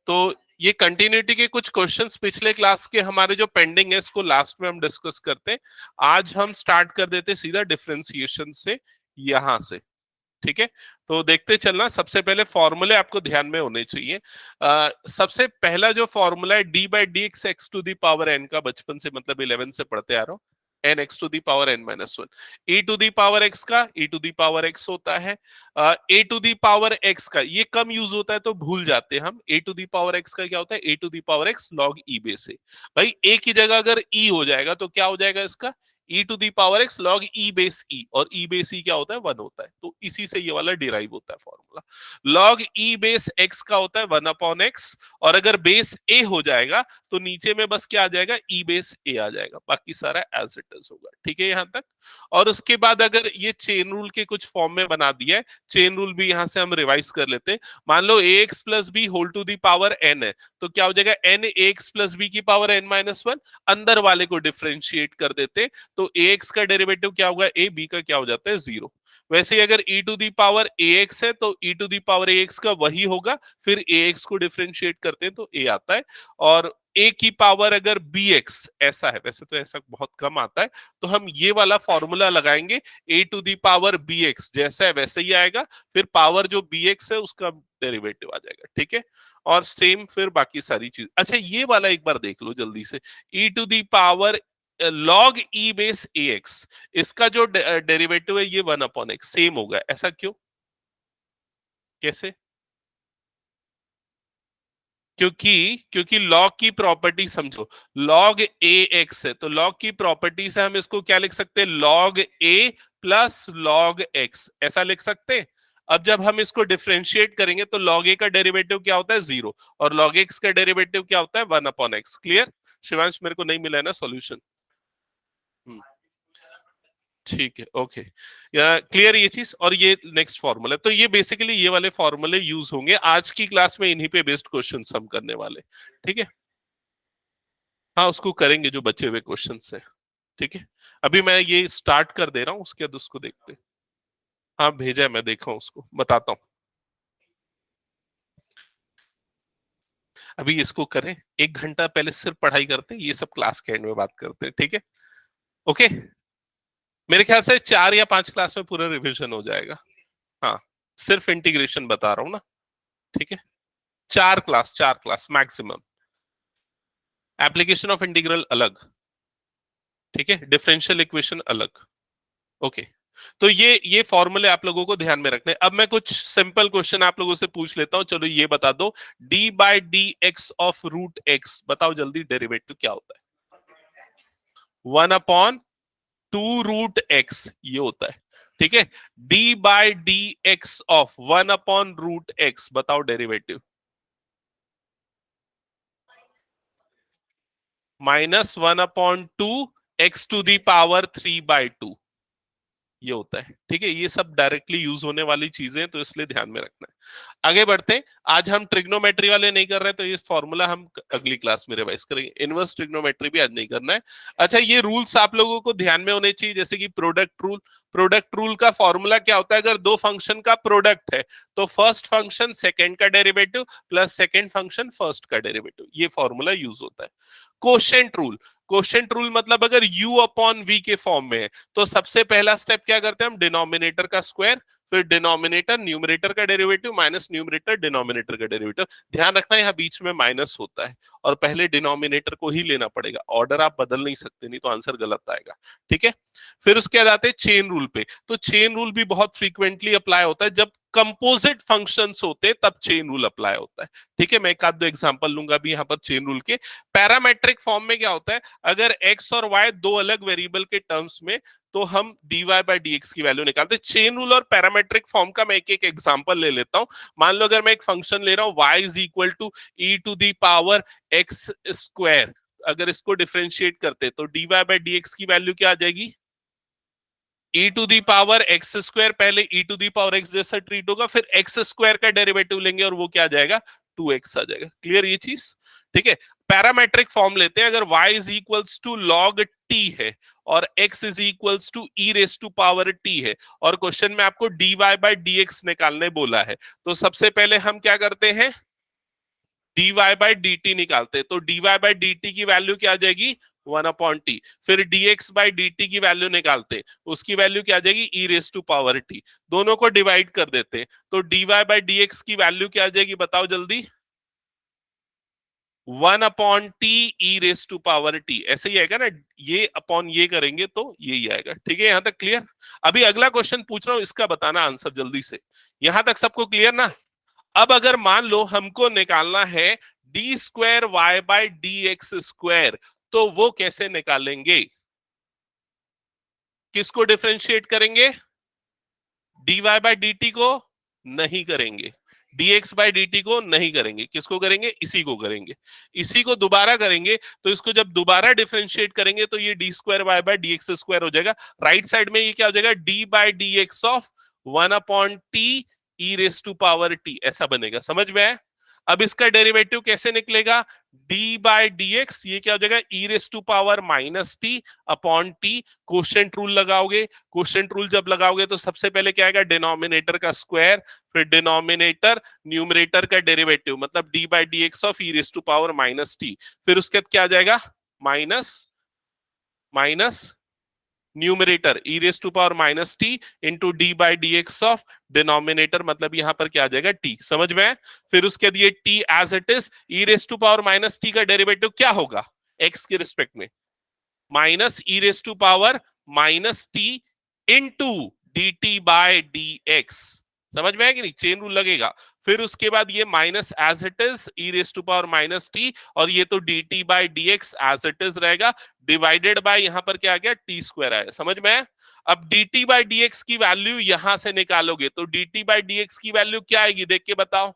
तो ये कंटिन्यूटी के कुछ क्वेश्चंस पिछले क्लास के हमारे जो पेंडिंग है इसको लास्ट में हम डिस्कस करते हैं। आज हम स्टार्ट कर देते हैं सीधा डिफरेंशिएशन से यहां से, ठीक है। तो देखते चलना, सबसे पहले फॉर्मूले आपको ध्यान में होने चाहिए। सबसे पहला जो फॉर्मूला है D by D X X to the power N का, बचपन से मतलब 11 से पढ़ते आ रहा हूं, N X to the power N minus one. E to the power x का E to the power X होता है। ए टू दी पावर एक्स का ये कम यूज होता है तो भूल जाते हैं हम। A to the power x का क्या होता है, ए to the power x log e base है। भाई ए की जगह अगर ई हो जाएगा तो क्या हो जाएगा इसका, e to the power x log e base e, और e बेस e क्या होता है, 1 होता है। तो इसी से ये वाला डिराइव होता है formula. log e base x का होता है 1 अपॉन x, और अगर बेस a हो जाएगा तो नीचे में बस क्या आ जाएगा, e बेस a आ जाएगा, बाकी सारा एज इट इज होगा, ठीक है यहां तक। और उसके बाद अगर ये चेन रूल के कुछ फॉर्म में बना दिया है, चेन रूल भी यहां से हम रिवाइज कर लेते हैं। मान लो ax plus B whole to the power n है, तो क्या हो जाएगा, n ax प्लस बी की पावर n माइनस वन, अंदर वाले को डिफरेंशिएट कर देते, तो ax का डेरिवेटिव क्या होगा, a b का क्या हो जाता है, 0। वैसे ही अगर e to the power ax है तो e to the power ax का वही होगा, फिर ax को डिफरेंशिएट करते हैं तो a आता है। और a की पावर अगर bx ऐसा है, वैसे तो ऐसा बहुत कम आता है, तो हम ये वाला फॉर्मूला लगाएंगे, a to the power bx जैसा है वैसे ही आएगा, फिर पावर जो bx है उसका डेरिवेटिव आ जाएगा, ठीक है। और सेम फिर बाकी सारी चीज। अच्छा ये वाला एक बार देख लो जल्दी से, e to the power log e base ax, इसका जो डेरिवेटिव है ये 1 अपॉन एक्स सेम होगा, ऐसा क्यों, कैसे? क्योंकि log की प्रॉपर्टी समझो, log ax है तो log की प्रॉपर्टी से हम इसको क्या लिख सकते हैं, log a plus log x, ऐसा लिख सकते हैं। अब जब हम इसको डिफरेंशिएट करेंगे तो log a का डेरिवेटिव क्या होता है, 0, और log x का डेरिवेटिव क्या होता है, 1 अपॉन एक्स। क्लियर शिवांश, मेरे को नहीं मिला है ना सॉल्यूशन? ठीक है, ओके, या क्लियर ये चीज। और ये नेक्स्ट फॉर्मूला, तो ये बेसिकली ये वाले फॉर्मूले यूज होंगे आज की क्लास में, इन्हीं पे बेस्ड क्वेश्चन हम करने वाले, ठीक है। हाँ उसको करेंगे जो बचे हुए क्वेश्चन है, ठीक है। अभी मैं ये स्टार्ट कर दे रहा हूँ, उसके बाद उसको देखते हैं। हाँ भेजा है, मैं देखा हूँ, उसको बताता हूँ। अभी इसको करें, 1 घंटा पहले सिर्फ पढ़ाई करते हैं, ये सब क्लास के एंड में बात करते हैं, ठीक है। ओके, मेरे ख्याल से 4 या 5 क्लास में पूरा रिविजन हो जाएगा। हाँ सिर्फ इंटीग्रेशन बता रहा हूँ ना, ठीक है। 4 class maximum, application of integral अलग, ठीक है, डिफरेंशियल इक्वेशन अलग, ओके। तो ये फॉर्मूले आप लोगों को ध्यान में रखने। अब मैं कुछ सिंपल क्वेश्चन आप लोगों से पूछ लेता हूं, चलो ये बता दो, D by D x of root X, बताओ जल्दी डेरिवेटिव क्या होता है, 1/2 रूट एक्स ये होता है, ठीक है। D by D x of 1/रूट एक्स, बताओ डेरिवेटिव, -1/2 x⁻³ ये होता है, ठीक है। ये सब डायरेक्टली यूज होने वाली चीजें, तो इसलिए ध्यान में रखना है। आगे बढ़ते हैं, आज हम ट्रिग्नोमेट्री वाले नहीं कर रहे, तो ये फॉर्मूला हम अगली क्लास में रिवाइज करेंगे। इनवर्स ट्रिग्नोमेट्री भी आज नहीं करना है। अच्छा ये रूल्स आप लोगों को ध्यान में होने चाहिए, जैसे कि प्रोडक्ट रूल। प्रोडक्ट रूल का फॉर्मूला क्या होता है, अगर दो फंक्शन का प्रोडक्ट है तो फर्स्ट फंक्शन सेकंड का derivative plus second function first का डेरिवेटिव, ये फॉर्मूला यूज होता है। कोशेंट रूल, कोशेंट रूल मतलब अगर u अपॉन v के फॉर्म में है तो सबसे पहला स्टेप क्या करते हैं हम, डिनोमिनेटर का स्क्वायर, फिर डिनोमिनेटर न्यूमरेटर का डेरिवेटिव माइनस न्यूमरेटर डिनोमिनेटर का डेरिवेटिव। ध्यान रखना यहाँ बीच में माइनस होता है, और पहले डिनोमिनेटर को ही लेना पड़ेगा, ऑर्डर आप बदल नहीं सकते, नहीं तो आंसर गलत आएगा, ठीक है। फिर उसके बाद आते हैं चेन रूल पे, तो चेन रूल भी बहुत फ्रीक्वेंटली अप्लाई होता है, जब कंपोजिट फंक्शंस होते हैं तब चेन रूल अप्लाई होता है, ठीक है। मैं एक आध दो एग्जांपल लूंगा भी यहाँ पर चेन रूल के। पैरामेट्रिक फॉर्म में क्या होता है, अगर x और y दो अलग वेरिएबल के टर्म्स में, तो हम dy बाई dx की वैल्यू निकालते हैं। चेन रूल और पैरामेट्रिक फॉर्म का मैं एक एक एग्जांपल ले लेता हूं। मान लो अगर मैं एक फंक्शन ले रहा हूं y is equal to e to the power x square, अगर इसको डिफरेंशिएट करते तो dy बाई dx की वैल्यू क्या आ जाएगी, e to the power X square, पहले e to the power x जैसा ट्रीट होगा, फिर x स्क्वायर का डेरिवेटिव लेंगे और वो क्या आ जाएगा, 2x आ जाएगा। क्लियर ये चीज, ठीक है। पैरामेट्रिक फॉर्म लेते हैं, अगर y is equals to log t है और x is equals to e raise to power t है, और क्वेश्चन में आपको dy बाई dx निकालने बोला है, तो सबसे पहले हम क्या करते हैं, D Y by D T निकालते हैं, तो D Y by D T की वैल्यू क्या आ जाएगी 1/t। फिर dx बाई डी टी की वैल्यू निकालते, उसकी वैल्यू क्या आ जाएगी e raise to power t। दोनों को डिवाइड कर देते, तो dy बाई dx की वैल्यू क्या आ जाएगी बताओ जल्दी, 1/t e raise to power t। ऐसे ही आएगा ना, ये अपॉन ये करेंगे तो यही आएगा। ठीक है, यहां तक क्लियर। अभी अगला क्वेश्चन पूछ रहा हूं, इसका बताना आंसर जल्दी से। यहां तक सबको क्लियर ना। अब अगर मान लो हमको निकालना है D square Y by D x square, तो वो कैसे निकालेंगे? किसको डिफरेंशिएट करेंगे? D Y by D T को नहीं करेंगे, dx बाई डी टी को नहीं करेंगे, किसको करेंगे? इसी को करेंगे। इसी को दोबारा करेंगे, तो इसको जब दोबारा डिफरेंशिएट करेंगे तो ये D square Y by D x square हो जाएगा। राइट साइड में ये क्या हो जाएगा? D by D x of 1/t E raise to power T, ऐसा बनेगा। समझ में आया? अब इसका डेरिवेटिव कैसे निकलेगा? d बाई डी एक्स, ये क्या हो जाएगा? E raise to power minus t upon t. Quotient rule लगाओगे, क्वोशिएंट रूल जब लगाओगे तो सबसे पहले क्या आएगा? डिनोमिनेटर का स्क्वायर, फिर डिनोमिनेटर न्यूमरेटर का डेरिवेटिव, मतलब d by D x of E raise to power minus T. फिर उसके बाद क्या आ जाएगा? Minus minus numerator E raise to power minus T into D by D x of denominator, मतलब यहां पर क्या आ जाएगा? टी। समझ में? फिर उसके बाद ये T as it is, E raise to power minus T का डेरिवेटिव क्या होगा एक्स के रिस्पेक्ट में? Minus E raise to power minus T into D T by D X. समझ में आया कि नहीं? चेन रूल लगेगा। फिर उसके बाद ये minus as it is E raise to power minus T, और ये तो D T by D X as it is रहेगा, डिवाइडेड बाय यहां पर क्या आ गया? टी स्क्वायर आया। समझ में आया? अब D T by D x की वैल्यू यहां से निकालोगे तो D T by D x की वैल्यू क्या आएगी देख के बताओ।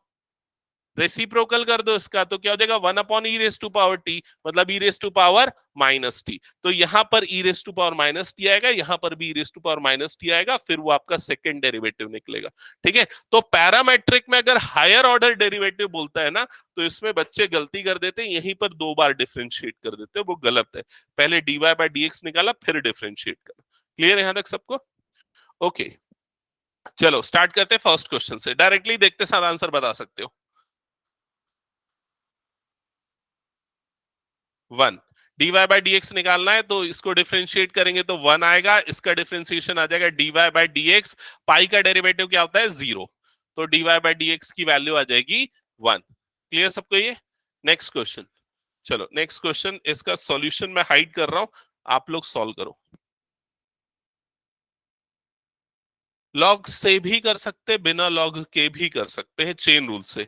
रेसिप्रोकल कर दो इसका, तो क्या हो जाएगा? 1/e raise to power T, मतलब e raise to power minus T. तो यहां पर e raise to power minus T आएगा, यहां पर भी e raise to power minus T आएगा, फिर वो आपका सेकंड डेरिवेटिव निकलेगा। ठीक है, तो पैरामेट्रिक में अगर हायर ऑर्डर डेरिवेटिव बोलता है ना, तो इसमें बच्चे गलती कर देते हैं, यहीं पर दो बार डिफरेंशिएट कर देते हैं, वो गलत है। पहले dy बाई डी एक्स निकाला, फिर डिफरेंशिएट करा। क्लियर यहां तक सबको? ओके, चलो स्टार्ट करते हैं फर्स्ट क्वेश्चन से। डायरेक्टली देखते साथ आंसर बता सकते हो। 1, dy बाई डी एक्स निकालना है, तो इसको डिफरेंशिएट करेंगे तो 1 आएगा, इसका डिफरेंशिएशन आ जाएगा dy बाई डी एक्स। पाई का डेरिवेटिव क्या होता है? 0, तो dy बाई डी एक्स की वैल्यू आ जाएगी 1। क्लियर सबको ये? Next question. चलो नेक्स्ट क्वेश्चन, इसका सॉल्यूशन मैं हाइड कर रहा हूं, आप लोग सॉल्व करो। लॉग से भी कर सकते, बिना लॉग के भी कर सकते हैं, चेन रूल से।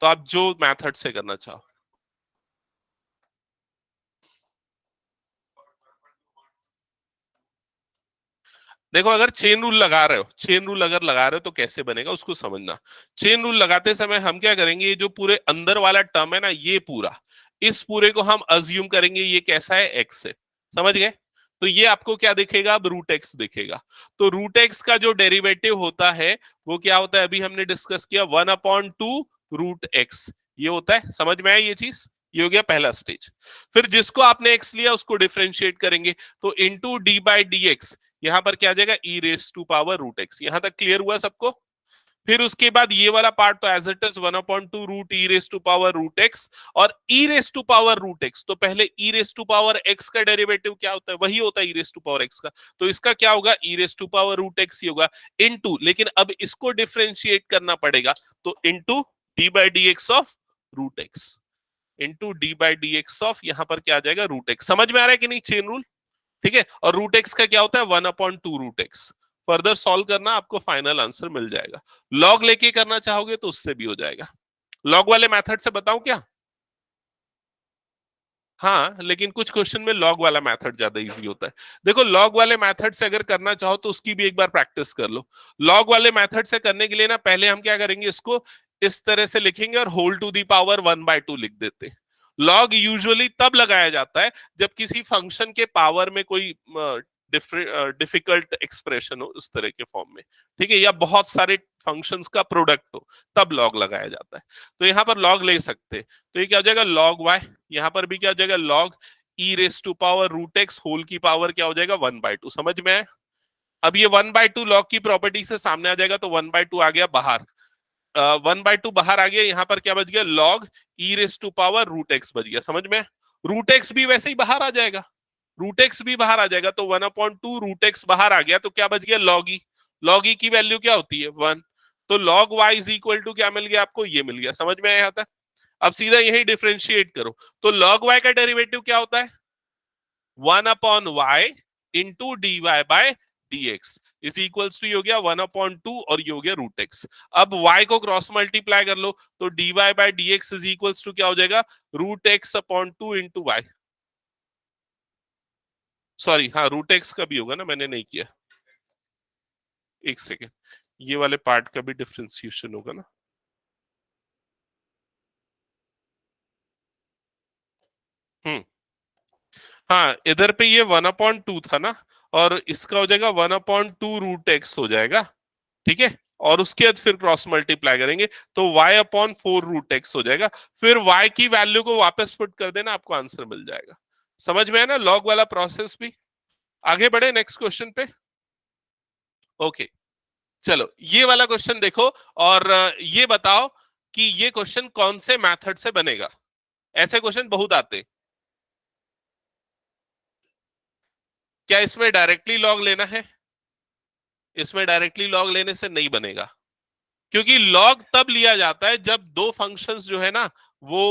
तो आप जो मेथड से करना चाहो। देखो, अगर चेन रूल लगा रहे हो, चेन रूल अगर लगा रहे हो तो कैसे बनेगा उसको समझना। चेन रूल लगाते समय हम क्या करेंगे, ये जो पूरे अंदर वाला टर्म है ना, ये पूरा, इस पूरे को हम अज्यूम करेंगे ये कैसा है? एक्स है। समझ गए? तो ये आपको क्या दिखेगा? अब रूट एक्स दिखेगा। तो रूट एक्स का जो डेरिवेटिव होता है वो क्या होता है? अभी हमने डिस्कस किया 1/2 रूट एक्स, ये होता है। समझ में आया ये चीज? ये हो गया पहला स्टेज। फिर जिसको आपने एक्स लिया उसको डिफरेंशिएट करेंगे, तो into D by D x, यहां पर क्या आ जाएगा? E raise to power root x. यहां तक क्लियर हुआ सबको? फिर उसके बाद ये वाला पार्ट तो as it is 1/2 root e raise to power root x, और e raise to power root x, तो पहले e raise to power x का डेरिवेटिव क्या होता है? वही होता है e raise to power x का, तो इसका क्या होगा? E raise to power root x ही होगा, इनटू, लेकिन अब इसको डिफरेंशिएट करना पड़ेगा, तो into d by D x of root x, into D by D x of, यहां पर क्या आ जाएगा? Root x. समझ में आ रहा है कि नहीं चेन रूल? ठीक है, और रूट एक्स का क्या होता है? 1/2 रूट एक्स। फर्दर सॉल्व करना, आपको फाइनल आंसर मिल जाएगा। लॉग लेके करना चाहोगे तो उससे भी हो जाएगा। लॉग वाले मेथड से बताऊं क्या? हाँ, लेकिन कुछ क्वेश्चन में लॉग वाला मेथड ज्यादा इजी होता है। देखो, लॉग वाले मेथड से अगर करना चाहो तो उसकी भी एक बार प्रैक्टिस कर लो। लॉग वाले मेथड से करने के लिए ना, पहले हम क्या करेंगे, इसको इस तरह से लिखेंगे और होल टू दी पावर 1/2 लिख देते हैं। लॉग यूजुअली तब लगाया जाता है जब किसी फंक्शन के पावर में कोई डिफिकल्ट एक्सप्रेशन हो, उस तरह के फॉर्म में। ठीक है, या बहुत सारे फंक्शंस का प्रोडक्ट हो, तब लॉग लगाया जाता है। तो यहाँ पर लॉग ले सकते हैं, तो ये क्या हो जाएगा? Log y. यहाँ पर भी क्या हो जाएगा? Log e raise to power root x whole की पावर क्या हो जाएगा? 1/2। समझ में आए? अब ये 1/2 लॉग की प्रॉपर्टी से सामने आ जाएगा, तो 1/2 आ गया बाहर। 1/2 बाहर आ गया, यहां पर क्या बच गया, log e raise to power root x बच गया। समझ में? रूट एक्स भी वैसे ही बाहर आ जाएगा, रूट एक्स भी बाहर आ जाएगा, तो 1/2 रूट एक्स बाहर आ गया, तो क्या बच गया, लॉग ई। लॉग ई की वैल्यू क्या होती है, 1। तो log y is equal to क्या मिल गया आपको, ये मिल गया। समझ में आया यहाँ तक? अब सीधा यही डिफरेंशिएट करो, तो लॉग वाई का डेरिवेटिव क्या होता है, 1/y into d y by D x is equals to, ये हो गया 1/2 और ये हो गया रूट एक्स। अब y को क्रॉस मल्टीप्लाई कर लो, तो D y by D x is equals to क्या हो जाएगा, root x upon 2 into y. Sorry, हाँ रूट एक्स का भी होगा ना, मैंने नहीं किया, एक सेकेंड, ये वाले पार्ट का भी डिफरेंशिएशन होगा ना। हम्म, हाँ इधर पे ये 1/2 था ना, और इसका हो जाएगा 1/2 रूट एक्स हो जाएगा, ठीक है। और उसके बाद फिर क्रॉस मल्टीप्लाई करेंगे, तो y/4 रूट एक्स हो जाएगा। फिर y की वैल्यू को वापस पुट कर देना, आपको आंसर मिल जाएगा। समझ में है ना लॉग वाला प्रोसेस भी? आगे बढ़े नेक्स्ट क्वेश्चन पे। ओके, चलो ये वाला क्वेश्चन देखो, और ये बताओ कि ये क्वेश्चन कौन से मेथड से बनेगा। ऐसे क्वेश्चन बहुत आते हैं। क्या इसमें डायरेक्टली लॉग लेना है? इसमें डायरेक्टली लॉग लेने से नहीं बनेगा, क्योंकि लॉग तब लिया जाता है जब दो फंक्शंस जो है ना वो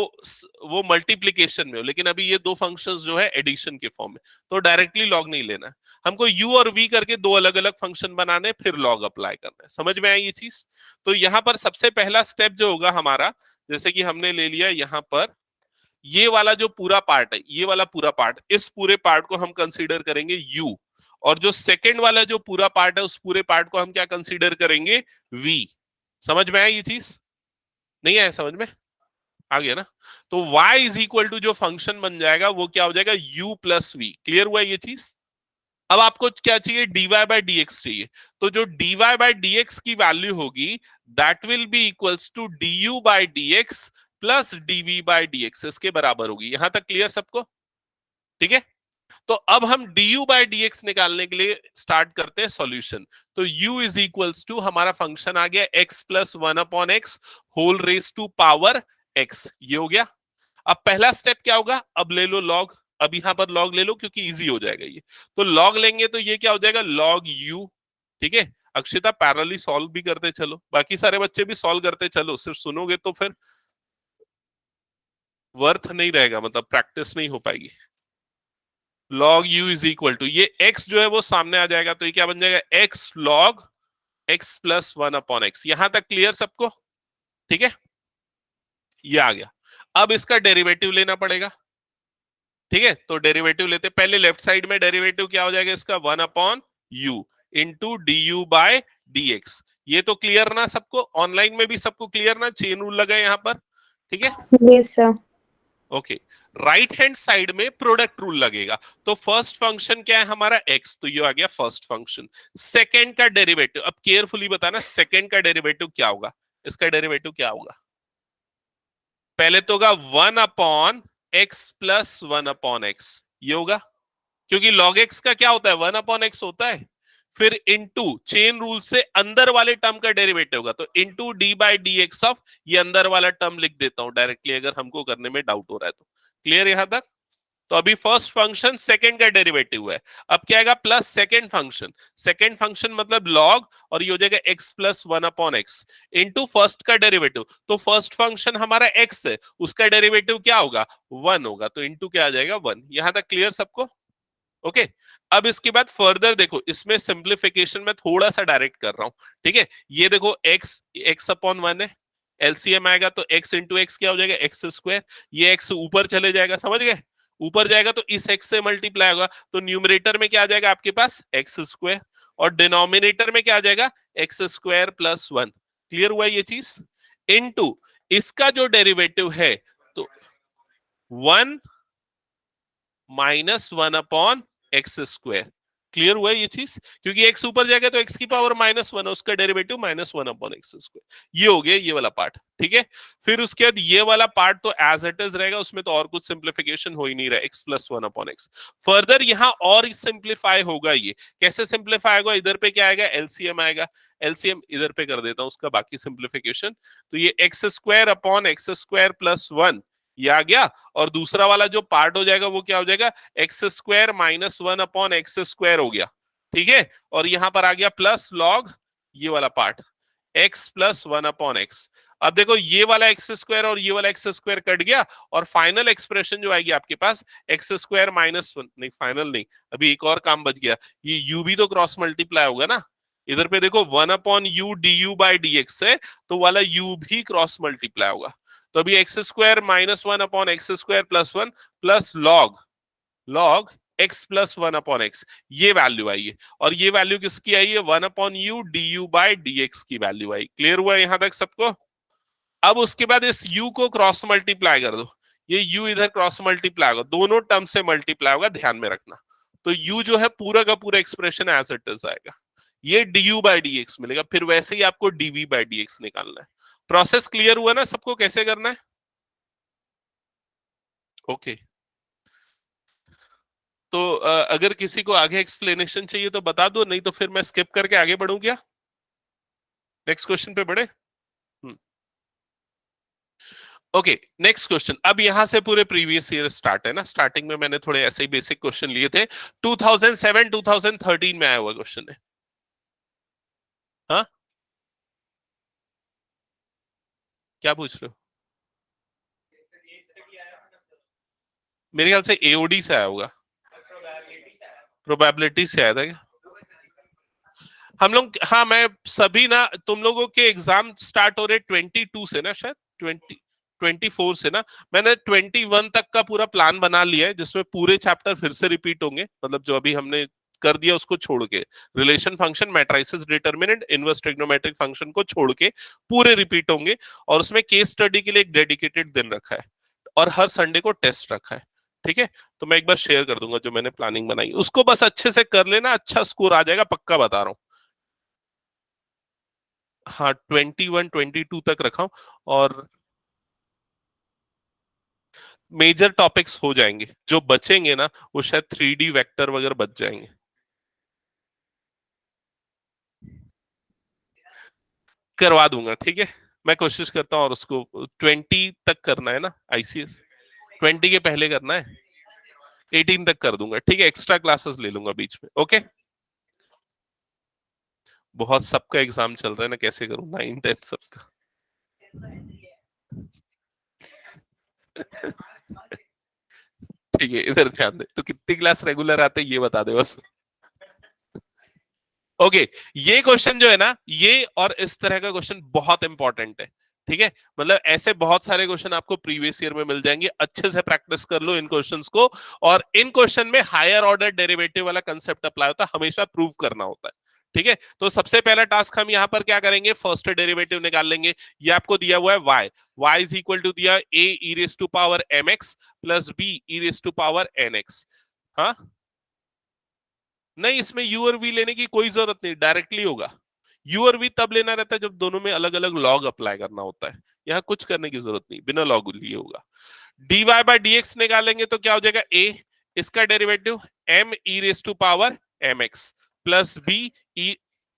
वो मल्टीप्लिकेशन में हो, लेकिन अभी ये दो फंक्शंस जो है एडिशन के फॉर्म में, तो डायरेक्टली लॉग नहीं लेना है हमको। यू और वी करके दो अलग अलग फंक्शन बनाने, फिर लॉग अप्लाई करना है। समझ में आई ये चीज? तो यहां पर सबसे पहला स्टेप जो होगा हमारा, जैसे कि हमने ले लिया यहां पर ये वाला जो पूरा पार्ट है, ये वाला पूरा पार्ट, इस पूरे पार्ट को हम कंसीडर करेंगे यू, और जो सेकेंड वाला जो पूरा पार्ट है उस पूरे पार्ट को हम क्या कंसीडर करेंगे, वी। समझ में आया ये चीज? नहीं आया समझ में? आ गया ना? तो y इज इक्वल टू जो फंक्शन बन जाएगा वो क्या हो जाएगा, u प्लस वी। क्लियर हुआ ये चीज? अब आपको क्या चाहिए, dy बाय dx चाहिए, तो जो dy बाय dx की वैल्यू होगी that will be equals to du by dx plus dv by dx, इसके बराबर होगी। यहां तक क्लियर सबको? ठीक है। तो अब हम du बाय dx निकालने के लिए स्टार्ट करते हैं सॉल्यूशन। तो u इज इक्वल्स टू हमारा फंक्शन आ गया x plus 1/x whole raise to power x, ये हो गया। अब पहला स्टेप क्या होगा, अब ले लो लॉग। अब यहां पर लॉग ले लो क्योंकि इजी हो जाएगा ये। तो लॉग लेंगे तो ये क्या हो जाएगा, लॉग u। ठीक है, अक्षिता पैरेलली सॉल्व भी करते चलो, बाकी सारे बच्चे भी सॉल्व करते चलो, सिर्फ सुनोगे तो फिर वर्थ नहीं रहेगा, मतलब प्रैक्टिस नहीं हो पाएगी। Log u is equal to ये x जो है वो सामने आ जाएगा, तो ये क्या बन जाएगा, x log x plus 1/x। यहां तक क्लियर सबको? ठीक है, ये आ गया। अब इसका डेरिवेटिव लेना पड़ेगा। ठीक है, तो डेरिवेटिव लेते पहले, लेफ्ट साइड में डेरिवेटिव क्या हो जाएगा इसका, 1/u into d u by D x. ये तो क्लियर ना सबको? ऑनलाइन में भी सबको क्लियर ना? चेन रूल लगा है यहाँ पर, ठीक है? Yes sir. Okay, right hand side में प्रोडक्ट रूल लगेगा। तो फर्स्ट फंक्शन क्या है हमारा, x, तो ये आ गया फर्स्ट फंक्शन। सेकंड का डेरिवेटिव, अब केयरफुली बताना सेकंड का डेरिवेटिव क्या होगा, इसका डेरिवेटिव क्या होगा? पहले तो होगा 1/x प्लस 1/x, ये होगा, क्योंकि log x का क्या होता है, 1/x होता है। फिर इनटू चेन रूल से अंदर वाले टर्म का डेरिवेटिव होगा, तो into d by D x of, ये अंदर वाला टर्म लिख देता हूं डायरेक्टली अगर हमको करने में डाउट हो रहा है तो। क्लियर यहां तक? तो अभी फर्स्ट फंक्शन सेकंड का डेरिवेटिव है। अब क्या आएगा, plus second function. Second function मतलब लॉग, और ये हो जाएगा x plus 1/x into first का डेरिवेटिव। तो फर्स्ट फंक्शन हमारा x है, उसका डेरिवेटिव क्या होगा, 1 होगा, तो इंटू क्या आ जाएगा, 1। यहां तक क्लियर सबको? ओके, अब इसके बाद फर्दर देखो, इसमें सिंप्लीफिकेशन में थोड़ा सा डायरेक्ट कर रहा हूं। ठीक है, ये देखो x/1 है, एलसीएम आएगा तो x इंटू एक्स क्या हो जाएगा, एक्स स्क्वायर। ये x ऊपर चले जाएगा, समझ गए? ऊपर जाएगा तो इस x से मल्टीप्लाई होगा, तो न्यूमरेटर में क्या आ जाएगा आपके पास, एक्स स्क्वायर, और डिनोमिनेटर में क्या आ जाएगा, एक्स स्क्वायर प्लस 1। क्लियर हुआ ये चीज? इनटू इसका जो डेरिवेटिव है, तो 1 माइनस 1/x²। क्लियर हुआ ये चीज? क्योंकि x ऊपर जाएगा तो x की पावर -1 है, उसका डेरिवेटिव -1/x²। ये हो गया ये वाला पार्ट, ठीक है। फिर उसके बाद ये वाला पार्ट तो एज इट इज रहेगा, उसमें तो और कुछ सिंप्लीफिकेशन हो ही नहीं रहा, x प्लस 1/x। फर्दर यहां और सिंप्लीफाई होगा, ये कैसे सिंप्लीफाई होगा, इधर पे क्या आएगा, एलसीएम आएगा। एलसीएम इधर पे कर देता हूं उसका बाकी सिंप्लीफिकेशन। तो ये x square upon x square plus 1 ये आ गया, और दूसरा वाला जो पार्ट हो जाएगा वो क्या हो जाएगा, x square minus 1 upon x square हो गया, ठीक है। और यहां पर आ गया प्लस लॉग ये वाला part x plus 1 upon x. अब देखो ये वाला एक्स स्क्वायर और ये वाला एक्स स्क्वायर कट गया, और फाइनल एक्सप्रेशन जो आएगी आपके पास एक्स स्क्वायर माइनस 1, नहीं फाइनल नहीं, अभी एक और काम बच गया, ये यू भी तो क्रॉस मल्टीप्लाई होगा ना, इधर पे देखो 1 upon U D you by D x है, तो वाला यू भी क्रॉस मल्टीप्लाई होगा। तो अभी x square minus 1 upon x square plus 1 plus log log x plus 1 upon x, ये वैल्यू आई है, और ये वैल्यू किसकी आई है, 1 upon U D you by D x की वैल्यू आई। क्लियर हुआ यहां तक सबको? अब उसके बाद इस u को क्रॉस मल्टीप्लाई कर दो, ये u इधर क्रॉस मल्टीप्लाई होगा, दोनों टर्म से मल्टीप्लाई होगा, ध्यान में रखना। तो u जो है पूरा का पूरा एक्सप्रेशन एज इट इज आएगा, ये du बाई डी एक्स मिलेगा, फिर वैसे ही आपको dv बाई डी एक्स निकालना है। प्रोसेस क्लियर हुआ ना सबको, कैसे करना है? ओके तो अगर किसी को आगे एक्सप्लेनेशन चाहिए तो बता दो, नहीं तो फिर मैं स्किप करके आगे बढ़ू क्या, नेक्स्ट क्वेश्चन पे बढ़े? Okay next question. अब यहां से पूरे प्रीवियस ईयर स्टार्ट है ना, स्टार्टिंग में मैंने थोड़े ऐसे ही बेसिक क्वेश्चन लिए थे, 2007 2013 में आया हुआ क्वेश्चन है। हाँ क्या पूछ रहे हो? मेरे ख्याल से एओडी से आया होगा, प्रोबेबिलिटी से आया था क्या? हम लोग, हाँ मैं सभी ना, तुम लोगों के एग्जाम स्टार्ट हो रहे 22 से ना, शायद 24 से ना। मैंने 21 तक का पूरा प्लान बना लिया है, जिसमें पूरे चैप्टर फिर से रिपीट होंगे, मतलब जो अभी हमने कर दिया उसको छोड़ के, relation function, matrices, determinant, inverse trigonometric function को छोड़ के पूरे रिपीट होंगे। और उसमें केस स्टडी के लिए एक डेडिकेटेड दिन रखा है, और हर संडे को टेस्ट रखा है, ठीक है। तो मैं एक बार शेयर कर दूंगा जो मैंने प्लानिंग बनाई, उसको बस अच्छे से कर लेना, अच्छा स्कोर आ जाएगा, पक्का बता रहा हूँ। हाँ 21 22 तक रखा हूं, और मेजर टॉपिक्स हो जाएंगे, जो बचेंगे ना वो शायद 3D वेक्टर वगैरह बच जाएंगे। करवा दूंगा, ठीक है। मैं कोशिश करता हूँ, और उसको 20 तक करना है ना आईसीएस, 20 के पहले करना है, 18 तक कर दूंगा, ठीक है। एक्स्ट्रा क्लासेस ले लूंगा बीच में, ओके। बहुत सबका एग्जाम चल रहा है ना, कैसे करूँ, 9 10 सबका। ठीक है इधर ध्यान दे, तो कितनी क्लास रेगुलर आते ये बता दे बस। ओके ये क्वेश्चन जो है ना, ये और इस तरह का क्वेश्चन बहुत इंपॉर्टेंट है, ठीक है। मतलब ऐसे बहुत सारे क्वेश्चन आपको प्रीवियस ईयर में मिल जाएंगे, अच्छे से प्रैक्टिस कर लो इन क्वेश्चंस को। और इन क्वेश्चन में हायर ऑर्डर डेरिवेटिव वाला कंसेप्ट अप्लाई होता है, हमेशा प्रूव करना होता है, ठीक है। तो सबसे पहला टास्क हम यहाँ पर क्या करेंगे, फर्स्ट डेरिवेटिव निकाल लेंगे। ये आपको दिया हुआ है y इज इक्वल टू दिया a e raise to power mx plus b e raise to power nx। हाँ नहीं, इसमें यू और वी लेने की कोई जरूरत नहीं, डायरेक्टली होगा। यू और वी तब लेना रहता है जब दोनों में अलग अलग लॉग अप्लाई करना होता है, यहाँ कुछ करने की जरूरत नहीं, बिना लॉग लिए होगा। dy बाई डी एक्स निकालेंगे तो क्या हो जाएगा, a इसका derivative m e raise to power mx plus b e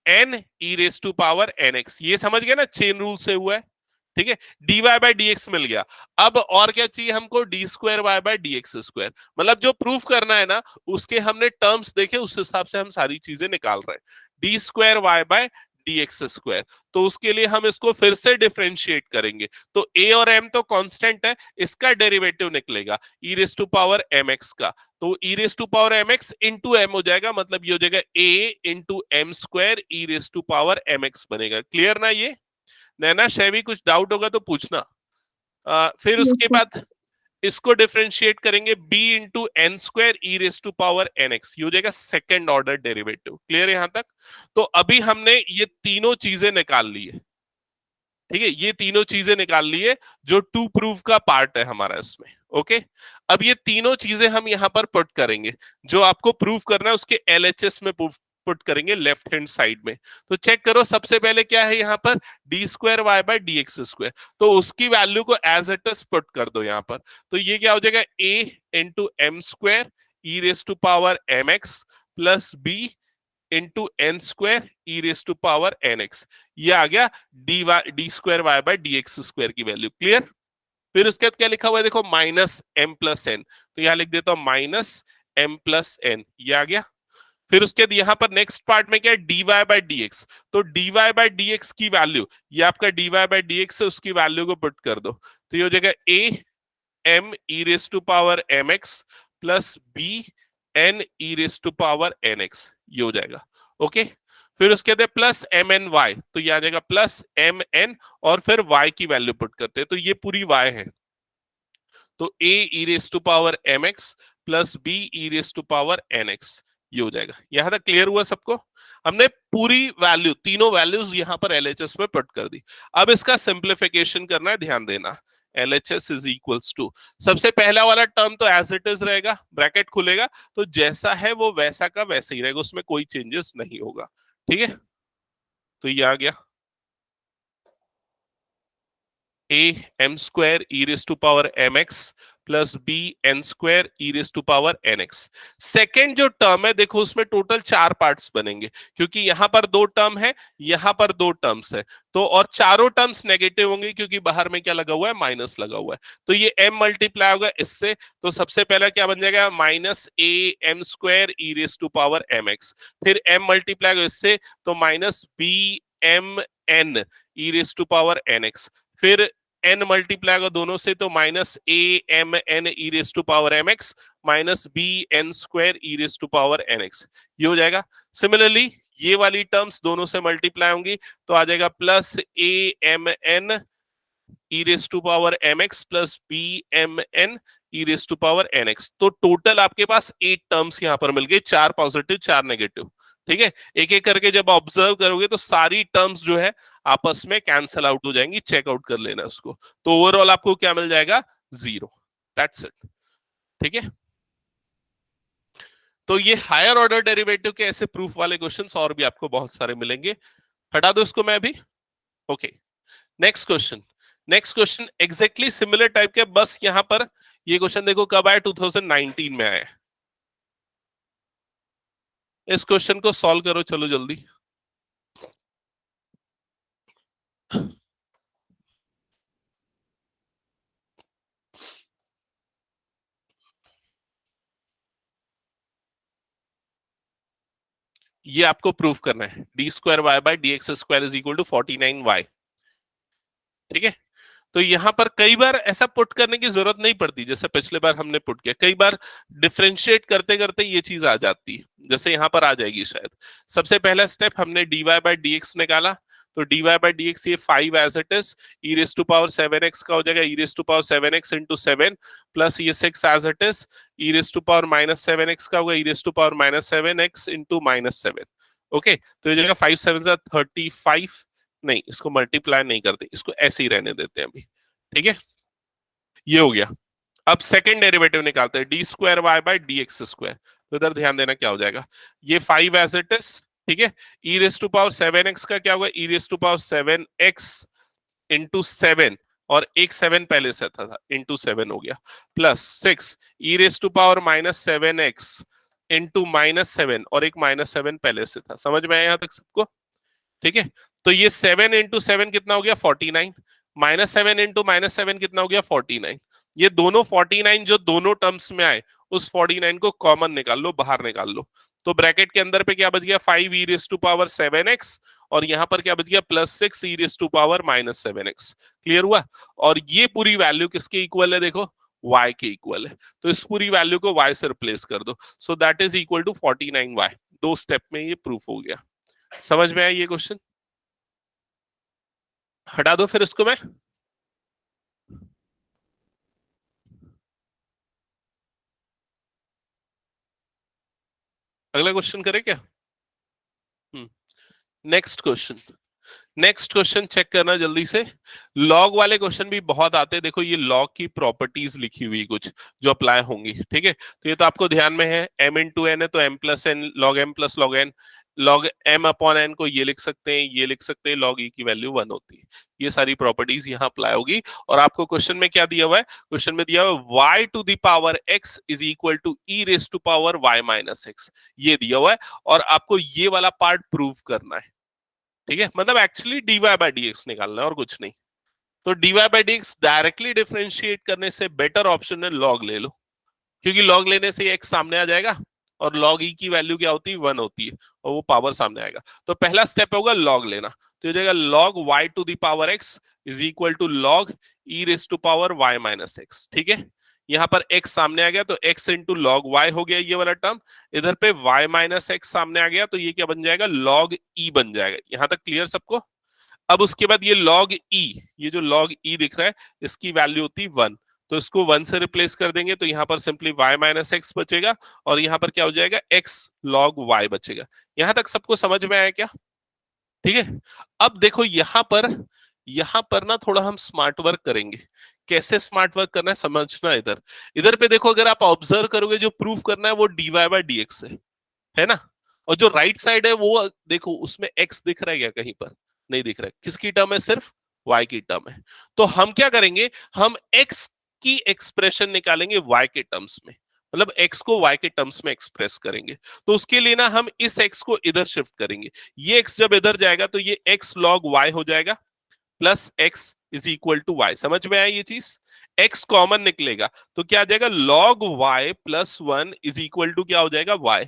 n e raise to power nx। ये समझ गए ना, चेन रूल से हुआ है, ठीक है। dy बाई डी एक्स मिल गया। अब और क्या चाहिए हमको, d square Y by D x square, मतलब जो प्रूफ करना है ना उसके हमने टर्म्स देखे, उस हिसाब से हम सारी चीजें निकाल रहे हैं। D square y by D x square, तो उसके लिए हम इसको फिर से डिफ्रेंशिएट करेंगे। तो ए और एम तो कांस्टेंट है, इसका डेरिवेटिव निकलेगा e raise to power M x का, तो e raise to power M x into m हो जाएगा, मतलब ये हो जाएगा a into m square e raise to power M x बनेगा। क्लियर ना ये? नैना शैवी कुछ डाउट होगा तो पूछना। फिर उसके बाद इसको डिफरेंशिएट करेंगे b into n square e raise to power N x, ये हो जाएगा सेकेंड ऑर्डर डेरिवेटिव। क्लियर यहां तक? तो अभी हमने ये तीनों चीजें निकाल ली है, ठीक है, ये तीनों चीजें निकाल ली है जो टू प्रूफ का पार्ट है हमारा इसमें, ओके। अब ये तीनों चीजें हम यहां पर पुट करेंगे, जो आपको प्रूफ करना है उसके एलएचएस में पुट करेंगे लेफ्ट हैंड साइड में। तो चेक करो सबसे पहले क्या है यहाँ पर, d square Y by D x square, तो उसकी वैल्यू को एज इट इज पुट कर दो यहाँ पर। तो ये क्या हो जाएगा, a into m square e raise to power M x plus b into n square e raise to power N x, ये आ गया d square y by D x square की वैल्यू। क्लियर? फिर उसके बाद क्या लिखा हुआ है देखो, माइनस एम प्लस एन, तो यहां लिख देता हूं माइनस एम प्लस एन, ये आ गया। फिर उसके बाद यहां पर नेक्स्ट पार्ट में क्या है, dy बाय डी एक्स, तो dy बाय डी एक्स की वैल्यू, ये आपका dy बाय डी एक्स है, उसकी वैल्यू को पुट कर दो, तो ये हो जाएगा a m e raise to power M x plus b n e raise to power N x, ये हो जाएगा। ओके, फिर उसके बाद प्लस एम एन वाई, तो ये आ जाएगा प्लस एम एन, और फिर y की वैल्यू पुट करते हैं, तो ये पूरी y है, तो a e raise to power M x plus b e raise to power N x, ये हो जाएगा। यहां तक क्लियर हुआ सबको? हमने पूरी वैल्यू, तीनों वैल्यूज यहां पर एलएचएस में पुट कर दी। अब इसका सिंप्लीफिकेशन करना है, ध्यान देना। LHS इज इक्वल्स टू, सबसे पहला वाला टर्म तो एज इट इज रहेगा, ब्रैकेट खुलेगा, तो जैसा है वो वैसा का वैसा ही रहेगा, उसमें कोई चेंजेस नहीं होगा। ठीक है, तो ये आ गया a m square e raise to power M x plus b n square e raise to power N x. Second जो टर्म है देखो, उसमें टोटल 4 पार्ट्स बनेंगे, क्योंकि यहां पर 2 टर्म है, यहां पर 2 टर्म्स है, तो और चारों टर्म्स नेगेटिव होंगे, क्योंकि बाहर में क्या लगा हुआ है, माइनस लगा हुआ है, तो ये m मल्टीप्लाई होगा इससे, तो सबसे पहला क्या बन जाएगा, minus a m square e raise to power M x, फिर m मल्टीप्लाई होगा इससे, तो minus b m n e raise to power N x, फिर n मल्टीप्लाई होगा दोनों से, तो minus a m n e raise to power M x minus b n square e raise to power N x, ये हो जाएगा। Similarly ये वाली टर्म्स दोनों से मल्टीप्लाई होंगी, तो आ जाएगा plus a m n e raise to power M x plus b m n e raise to power N x, तो टोटल आपके पास 8 टर्म्स यहां पर मिल गए, 4 पॉजिटिव 4 नेगेटिव। ठीक है, एक एक करके जब ऑब्जर्व करोगे तो सारी टर्म्स जो है आपस में कैंसल आउट हो जाएंगी, चेकआउट कर लेना उसको, तो ओवरऑल आपको क्या मिल जाएगा, 0। That's it. ठीक है, तो ये हायर ऑर्डर डेरिवेटिव के ऐसे प्रूफ वाले क्वेश्चंस और भी आपको बहुत सारे मिलेंगे। हटा दो इसको मैं अभी। Okay, next question. Next question exactly similar type के, बस यहां पर ये क्वेश्चन देखो कब आया, 2019 में आया। इस क्वेश्चन को सॉल्व करो, चलो जल्दी। ये आपको प्रूफ करना है, D square y by D x square is equal to 49y। ठीक है, तो यहां पर कई बार ऐसा पुट करने की जरूरत नहीं पड़ती, जैसे पिछले बार हमने पुट किया, कई बार डिफरेंशिएट करते करते ये चीज आ जाती है, जैसे यहां पर आ जाएगी शायद। सबसे पहला स्टेप हमने dy बाय dx निकाला, तो dy बाय dx ये 5 as it is, e raise to power 7x का हो जाएगा e raise to power 7x into 7 plus ये 6 as it is, e raise to power minus 7x का होगा e raise to power minus 7x into minus 7। Okay, तो ये जाएगा 5 7 35, नहीं इसको मल्टीप्लाई नहीं करते, इसको ऐसे ही रहने देते हैं अभी। ठीक है, ये हो गया। अब सेकंड डेरिवेटिव निकालते हैं, d square y by D x square, तो इधर ध्यान देना क्या हो जाएगा, ये 5 एज इट इज। ठीक है, e raise to power 7x का क्या होगा, e raise to power 7x into 7, और एक 7 पहले से था इंटू 7 हो गया, plus 6 e raise to power minus 7x into minus 7, और एक माइनस 7 पहले से था। समझ में आया यहां तक सबको? ठीक है, तो ये 7 इंटू 7 कितना हो गया, 49, माइनस 7 इंटू माइनस 7 कितना हो गया, 49। ये दोनों 49 जो दोनों टर्म्स में आए, उस 49 को कॉमन निकाल लो, बाहर निकाल लो, तो ब्रैकेट के अंदर पे क्या बच गया, 5 ई रेस टू पावर 7x, और यहां पर क्या बच गया, plus 6 e raise to power minus 7x। Clear हुआ? और ये पूरी वैल्यू किसके इक्वल है, देखो y के इक्वल है, तो इस पूरी वैल्यू को y से रिप्लेस कर दो, so that is equal to 49y। 2 step में ये प्रूफ हो गया। समझ में आया ये क्वेश्चन? हटा दो फिर इसको मैं। अगला क्वेश्चन करें क्या? Next question. Next question check करना जल्दी से। लॉग वाले क्वेश्चन भी बहुत आते हैं, देखो ये लॉग की प्रॉपर्टीज लिखी हुई कुछ जो अप्लाई होंगी। ठीक है, तो ये तो आपको ध्यान में है, m इंटू एन है तो m plus n log m plus log n, log m upon n को ये लिख सकते हैं, ये लिख सकते हैं, लॉग e की वैल्यू 1 होती है। ये सारी प्रॉपर्टीज यहाँ अप्लाई होगी। और आपको क्वेश्चन में क्या दिया हुआ है? क्वेश्चन में दिया हुआ है y to the power x is equal to e raise to power y minus x, ये दिया हुआ है। और आपको ये वाला पार्ट प्रूव करना है, ठीक है? मतलब एक्चुअली dy बाय dx निकालना है और कुछ नहीं। तो dy by dx directly differentiate करने से बेटर ऑप्शन है लॉग ले लो, क्योंकि लॉग लेने से x सामने आ जाएगा और लॉग e की वैल्यू क्या होती है? 1 होती है, और वो पावर सामने आएगा। तो पहला स्टेप होगा लॉग लेना, तो ये जाएगा log y to the power x is equal to log e raise to power y minus x, ठीक है? यहाँ पर x सामने आ गया तो x इंटू लॉग y हो गया ये वाला टर्म। इधर पे y माइनस x सामने आ गया तो ये क्या बन जाएगा? लॉग e बन जाएगा। यहां तक क्लियर सबको? अब उसके बाद ये log e, ये जो log e दिख रहा है इसकी वैल्यू होती है 1, तो इसको 1 से रिप्लेस कर देंगे तो यहाँ पर सिंपली y माइनस एक्स बचेगा और यहाँ पर क्या हो जाएगा? x log y बचेगा। यहां तक सबको समझ में आया क्या? ठीक है। अब देखो यहाँ पर ना थोड़ा हम स्मार्ट वर्क करेंगे। कैसे स्मार्ट वर्क करना है समझना। इधर इधर पे देखो, अगर आप ऑब्जर्व करोगे जो प्रूफ करना है वो dy बाय dx है ना? और जो राइट साइड है वो देखो, उसमें x दिख रहा है क्या? कहीं पर नहीं दिख रहा है। किसकी टर्म है? सिर्फ y की टर्म है। तो हम क्या करेंगे? हम x की एक्सप्रेशन निकालेंगे y के टर्म्स में, मतलब x को y के टर्म्स में एक्सप्रेस करेंगे। तो उसके लिए ना हम इस x को इधर शिफ्ट करेंगे। ये x जब इधर जाएगा तो ये x log y हो जाएगा plus x is equal to y। समझ में आया ये चीज? x कॉमन निकलेगा तो क्या आ जाएगा? log y plus 1 is equal to क्या हो जाएगा? y।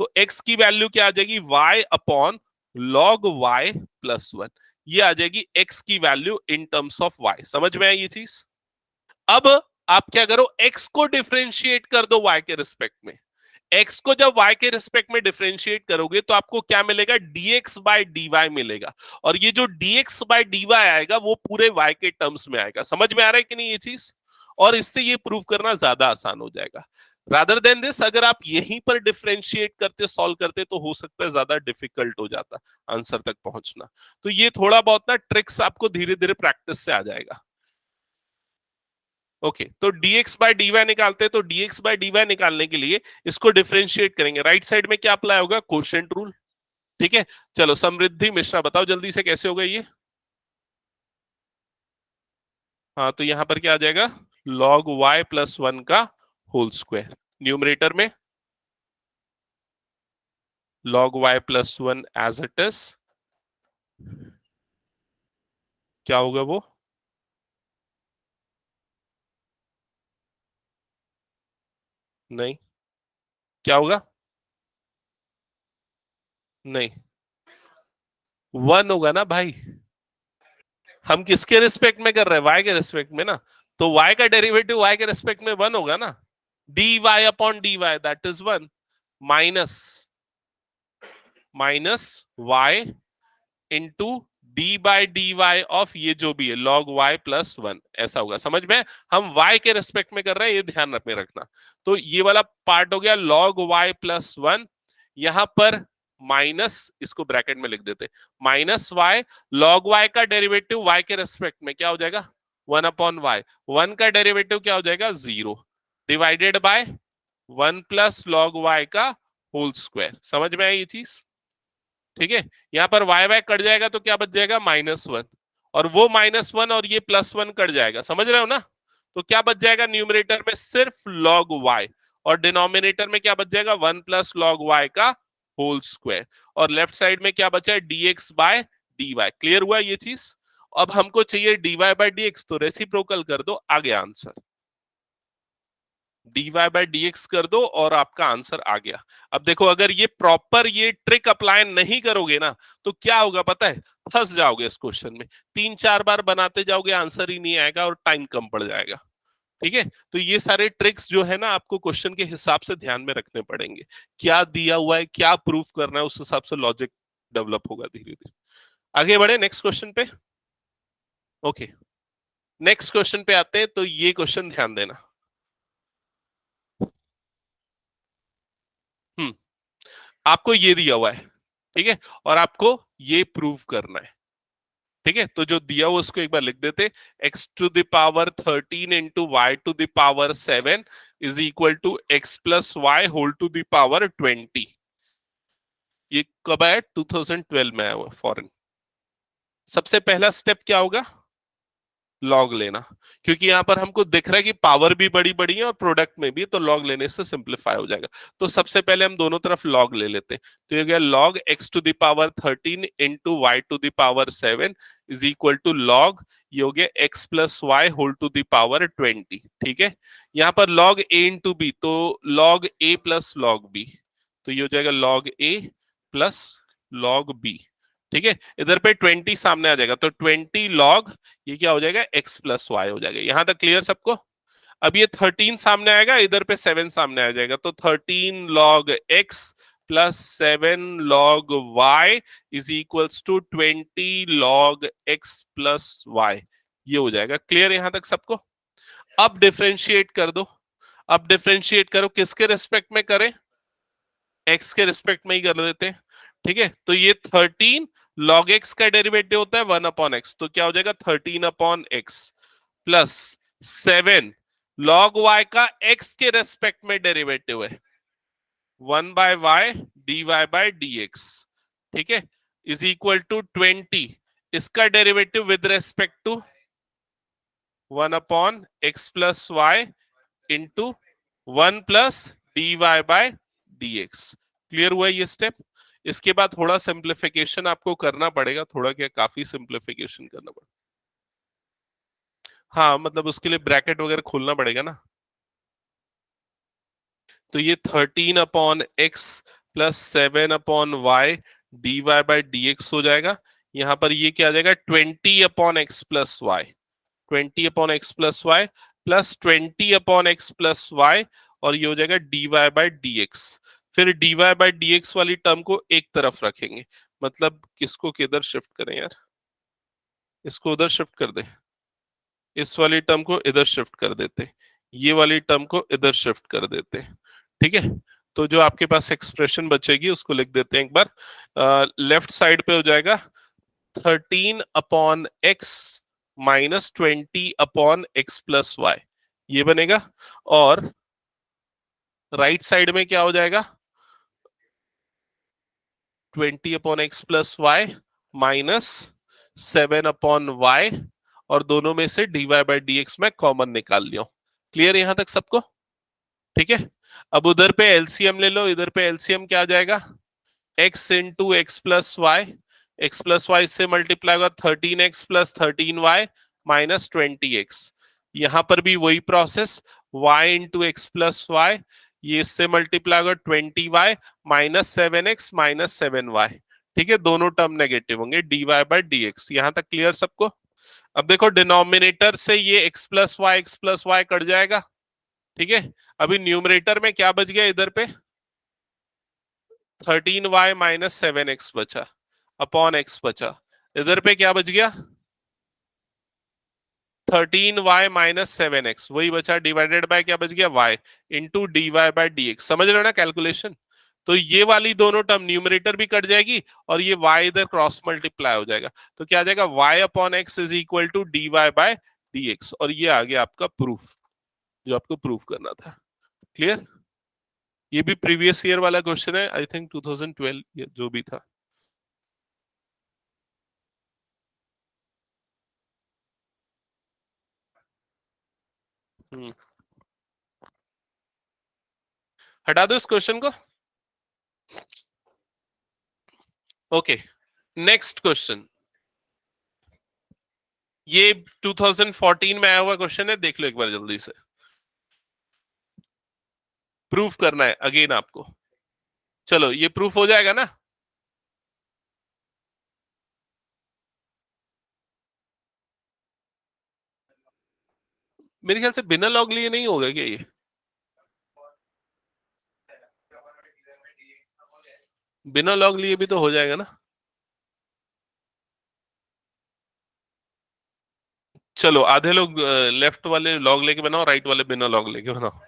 तो x की वैल्यू क्या आ जाएगी? y upon log y plus 1, ये आ जाएगी x की value in terms of y। समझ में आई ये चीज? अब आप क्या करो? x को डिफरेंशिएट कर दो y के रिस्पेक्ट में। x को जब y के रिस्पेक्ट में डिफरेंशिएट करोगे तो आपको क्या मिलेगा? dx बाय dy मिलेगा। और ये जो dx बाय dy आएगा वो पूरे y के टर्म्स में आएगा। समझ में आ रहा है कि नहीं ये चीज? और इससे ये प्रूव करना ज्यादा आसान हो जाएगा। रादर देन दिस, अगर आप यहीं पर डिफरेंशिएट करते सॉल्व करते तो हो सकता है ज्यादा डिफिकल्ट हो जाता आंसर तक पहुंचना। तो ये थोड़ा बहुत ना ट्रिक्स आपको धीरे धीरे प्रैक्टिस से आ जाएगा। ओके तो dx बाय dy निकालते हैं, तो dx बाय dy निकालने के लिए इसको डिफरेंशिएट करेंगे। राइट साइड में क्या अप्लाई होगा? कोशेंट रूल, ठीक है? चलो समृद्धि मिश्रा बताओ जल्दी से कैसे होगा ये? हाँ तो यहां पर क्या आ जाएगा? log y प्लस 1 का होल स्क्वायर। न्यूमरेटर में log y plus 1 as it is, क्या होगा वो? नहीं, क्या होगा? नहीं, 1 होगा ना भाई। हम किसके रिस्पेक्ट में कर रहे हैं? y के रिस्पेक्ट में ना, तो y का डेरिवेटिव y के रिस्पेक्ट में 1 होगा ना। dy upon dy that is 1 minus y into D by d y of ये जो भी है log y प्लस 1, ऐसा होगा। समझ में? हम y के रेस्पेक्ट में कर रहे हैं, ये ध्यान में रखना। तो ये वाला पार्ट हो गया log y प्लस 1, यहां पर माइनस, इसको ब्रैकेट में लिख देते, माइनस y, log y का डेरिवेटिव y के रेस्पेक्ट में क्या हो जाएगा? 1 अपॉन y, 1 का डेरिवेटिव क्या हो जाएगा? 0 divided by 1 plus log y का होल स्क्वायर। समझ में आई ये चीज? ठीक है। यहाँ पर वाई वाई कट जाएगा तो क्या बच जाएगा? -1, और वो -1 और ये +1 कट जाएगा। समझ रहे हो ना? तो क्या बच जाएगा? न्यूमरेटर में सिर्फ log y, और डिनोमिनेटर में क्या बच जाएगा? 1 प्लस log y का होल स्क्वायर। और लेफ्ट साइड में क्या बचा है? dx bye dy। क्लियर हुआ ये चीज? अब हमको चाहिए dy बाय dx, तो रेसिप्रोकल कर दो, आ गया आंसर। dy बाय dx कर दो और आपका आंसर आ गया। अब देखो, अगर ये प्रॉपर ये ट्रिक अप्लाई नहीं करोगे ना तो क्या होगा पता है? फंस जाओगे इस क्वेश्चन में। 3-4 बार बनाते जाओगे, आंसर ही नहीं आएगा और टाइम कम पड़ जाएगा। ठीक है? तो ये सारे ट्रिक्स जो है ना आपको क्वेश्चन के हिसाब से ध्यान में रखने पड़ेंगे। क्या दिया हुआ है, क्या प्रूफ करना है, उस हिसाब से लॉजिक डेवलप होगा धीरे धीरे। आगे बढ़े नेक्स्ट क्वेश्चन पे। ओके, नेक्स्ट क्वेश्चन पे आते हैं। तो ये क्वेश्चन ध्यान देना। हम्म आपको ये दिया हुआ है, ठीक है, और आपको ये प्रूव करना है। ठीक है, तो जो दिया हुआ उसको एक बार लिख देते। x to the power 13 into y to the power 7 is equal to x plus y whole to the power 20। ये कब आया? 2012 में आया हुआ फॉरेन। सबसे पहला स्टेप क्या होगा? लॉग लेना, क्योंकि यहां पर हमको दिख रहा है कि पावर भी बड़ी बड़ी है और प्रोडक्ट में भी, तो लॉग लेने से सिंप्लीफाई हो जाएगा। तो सबसे पहले हम दोनों तरफ लॉग ले लेते हैं। तो ये गया log x to the power 13 into y to the power 7 is equal to log, ये हो गया x plus y whole to the power 20। ठीक है, यहाँ पर लॉग ए इंटू बी, तो log a plus log b, तो ये हो जाएगा log a plus log b. ठीक है, इधर पे 20 सामने आ जाएगा, तो 20 लॉग, ये क्या हो जाएगा? एक्स प्लस वाई हो जाएगा। यहां तक क्लियर सबको? अब ये 13 सामने आएगा, इधर पे 7 सामने आ जाएगा, तो 13 log x plus 7 log y is equals to 20 log x plus y. ये हो जाएगा क्लियर यहां तक सबको? अब डिफरेंशिएट कर दो। अब डिफरेंशिएट करो, किसके रिस्पेक्ट में करें? एक्स के रिस्पेक्ट में ही कर देते हैं। ठीक है, तो ये 13 लॉग एक्स का डेरिवेटिव होता है 1/x, तो क्या हो जाएगा? 13/x प्लस 7 लॉग वाई का एक्स के रेस्पेक्ट में डेरिवेटिव है 1/y dy/dx। ठीक है, इज इक्वल टू 20, इसका derivative with respect to 1/x plus y into 1 plus dy/dx। Clear हुआ ये स्टेप? इसके बाद थोड़ा सिंप्लीफिकेशन आपको करना पड़ेगा, थोड़ा क्या, काफी सिंप्लीफिकेशन करना पड़ेगा। हाँ, मतलब उसके लिए ब्रैकेट वगैरह खोलना पड़ेगा ना। तो ये 13/x प्लस 7/y dy/dx हो जाएगा। यहां पर ये क्या आ जाएगा? 20/x plus y, 20/x plus y plus 20/x plus y, और ये हो जाएगा dy/dx। फिर dy/dx वाली टर्म को एक तरफ रखेंगे, मतलब किसको किधर शिफ्ट करें यार? इसको उधर शिफ्ट कर दे, इस वाली टर्म को इधर शिफ्ट कर देते, ये वाली टर्म को इधर शिफ्ट कर देते। ठीक है, तो जो आपके पास एक्सप्रेशन बचेगी उसको लिख देते हैं एक बार। लेफ्ट साइड पे हो जाएगा 13/x minus 20/x plus y, ये बनेगा। और राइट साइड में क्या हो जाएगा? 20/x plus y minus 7/y, और दोनों में से dy/dx में कॉमन निकाल लिया। क्लियर यहां तक सबको? ठीक है, अब उधर पे एलसीएम ले लो, इधर पे एलसीएम क्या आ जाएगा? x into x plus y, x plus y से मल्टीप्लाई होगा 13x plus 13y minus 20x। यहां पर भी वही process, y into x plus y, ये इससे मल्टीप्लाई होगा 20y minus 7x minus 7y। ठीक है, दोनों टर्म नेगेटिव होंगे, dy/dx। यहां तक क्लियर सबको? अब देखो डिनोमिनेटर से ये x प्लस वाई कट जाएगा। ठीक है, अभी न्यूमरेटर में क्या बच गया? इधर पे 13y माइनस 7x बचा, अपॉन x बचा। इधर पे क्या बच गया? 13y माइनस 7x, वही बचा, डिवाइडेड बाय क्या बच गया? y into dy/dx। समझ रहे हो ना कैलकुलेशन? तो ये वाली दोनों टर्म न्यूमरेटर भी कट जाएगी, और ये y इधर क्रॉस मल्टीप्लाई हो जाएगा, तो क्या आ जाएगा? y upon x is equal to dy/dx। और ये आ गया आपका प्रूफ, जो आपको प्रूफ करना था। क्लियर? ये भी प्रीवियस ईयर वाला क्वेश्चन है, आई थिंक 2012 जो भी था। हम्म, हटा दो इस क्वेश्चन को। Okay, next question. ये 2014 में आया हुआ क्वेश्चन है, देख लो एक बार जल्दी से। प्रूफ करना है अगेन आपको। चलो, ये प्रूफ हो जाएगा ना? मेरे ख्याल से बिना लॉग लिए नहीं होगा क्या ये? बिना लॉग लिए भी तो हो जाएगा ना? चलो, आधे लोग लेफ्ट वाले लॉग लेके बनाओ, राइट वाले बिना लॉग लेके बनाओ।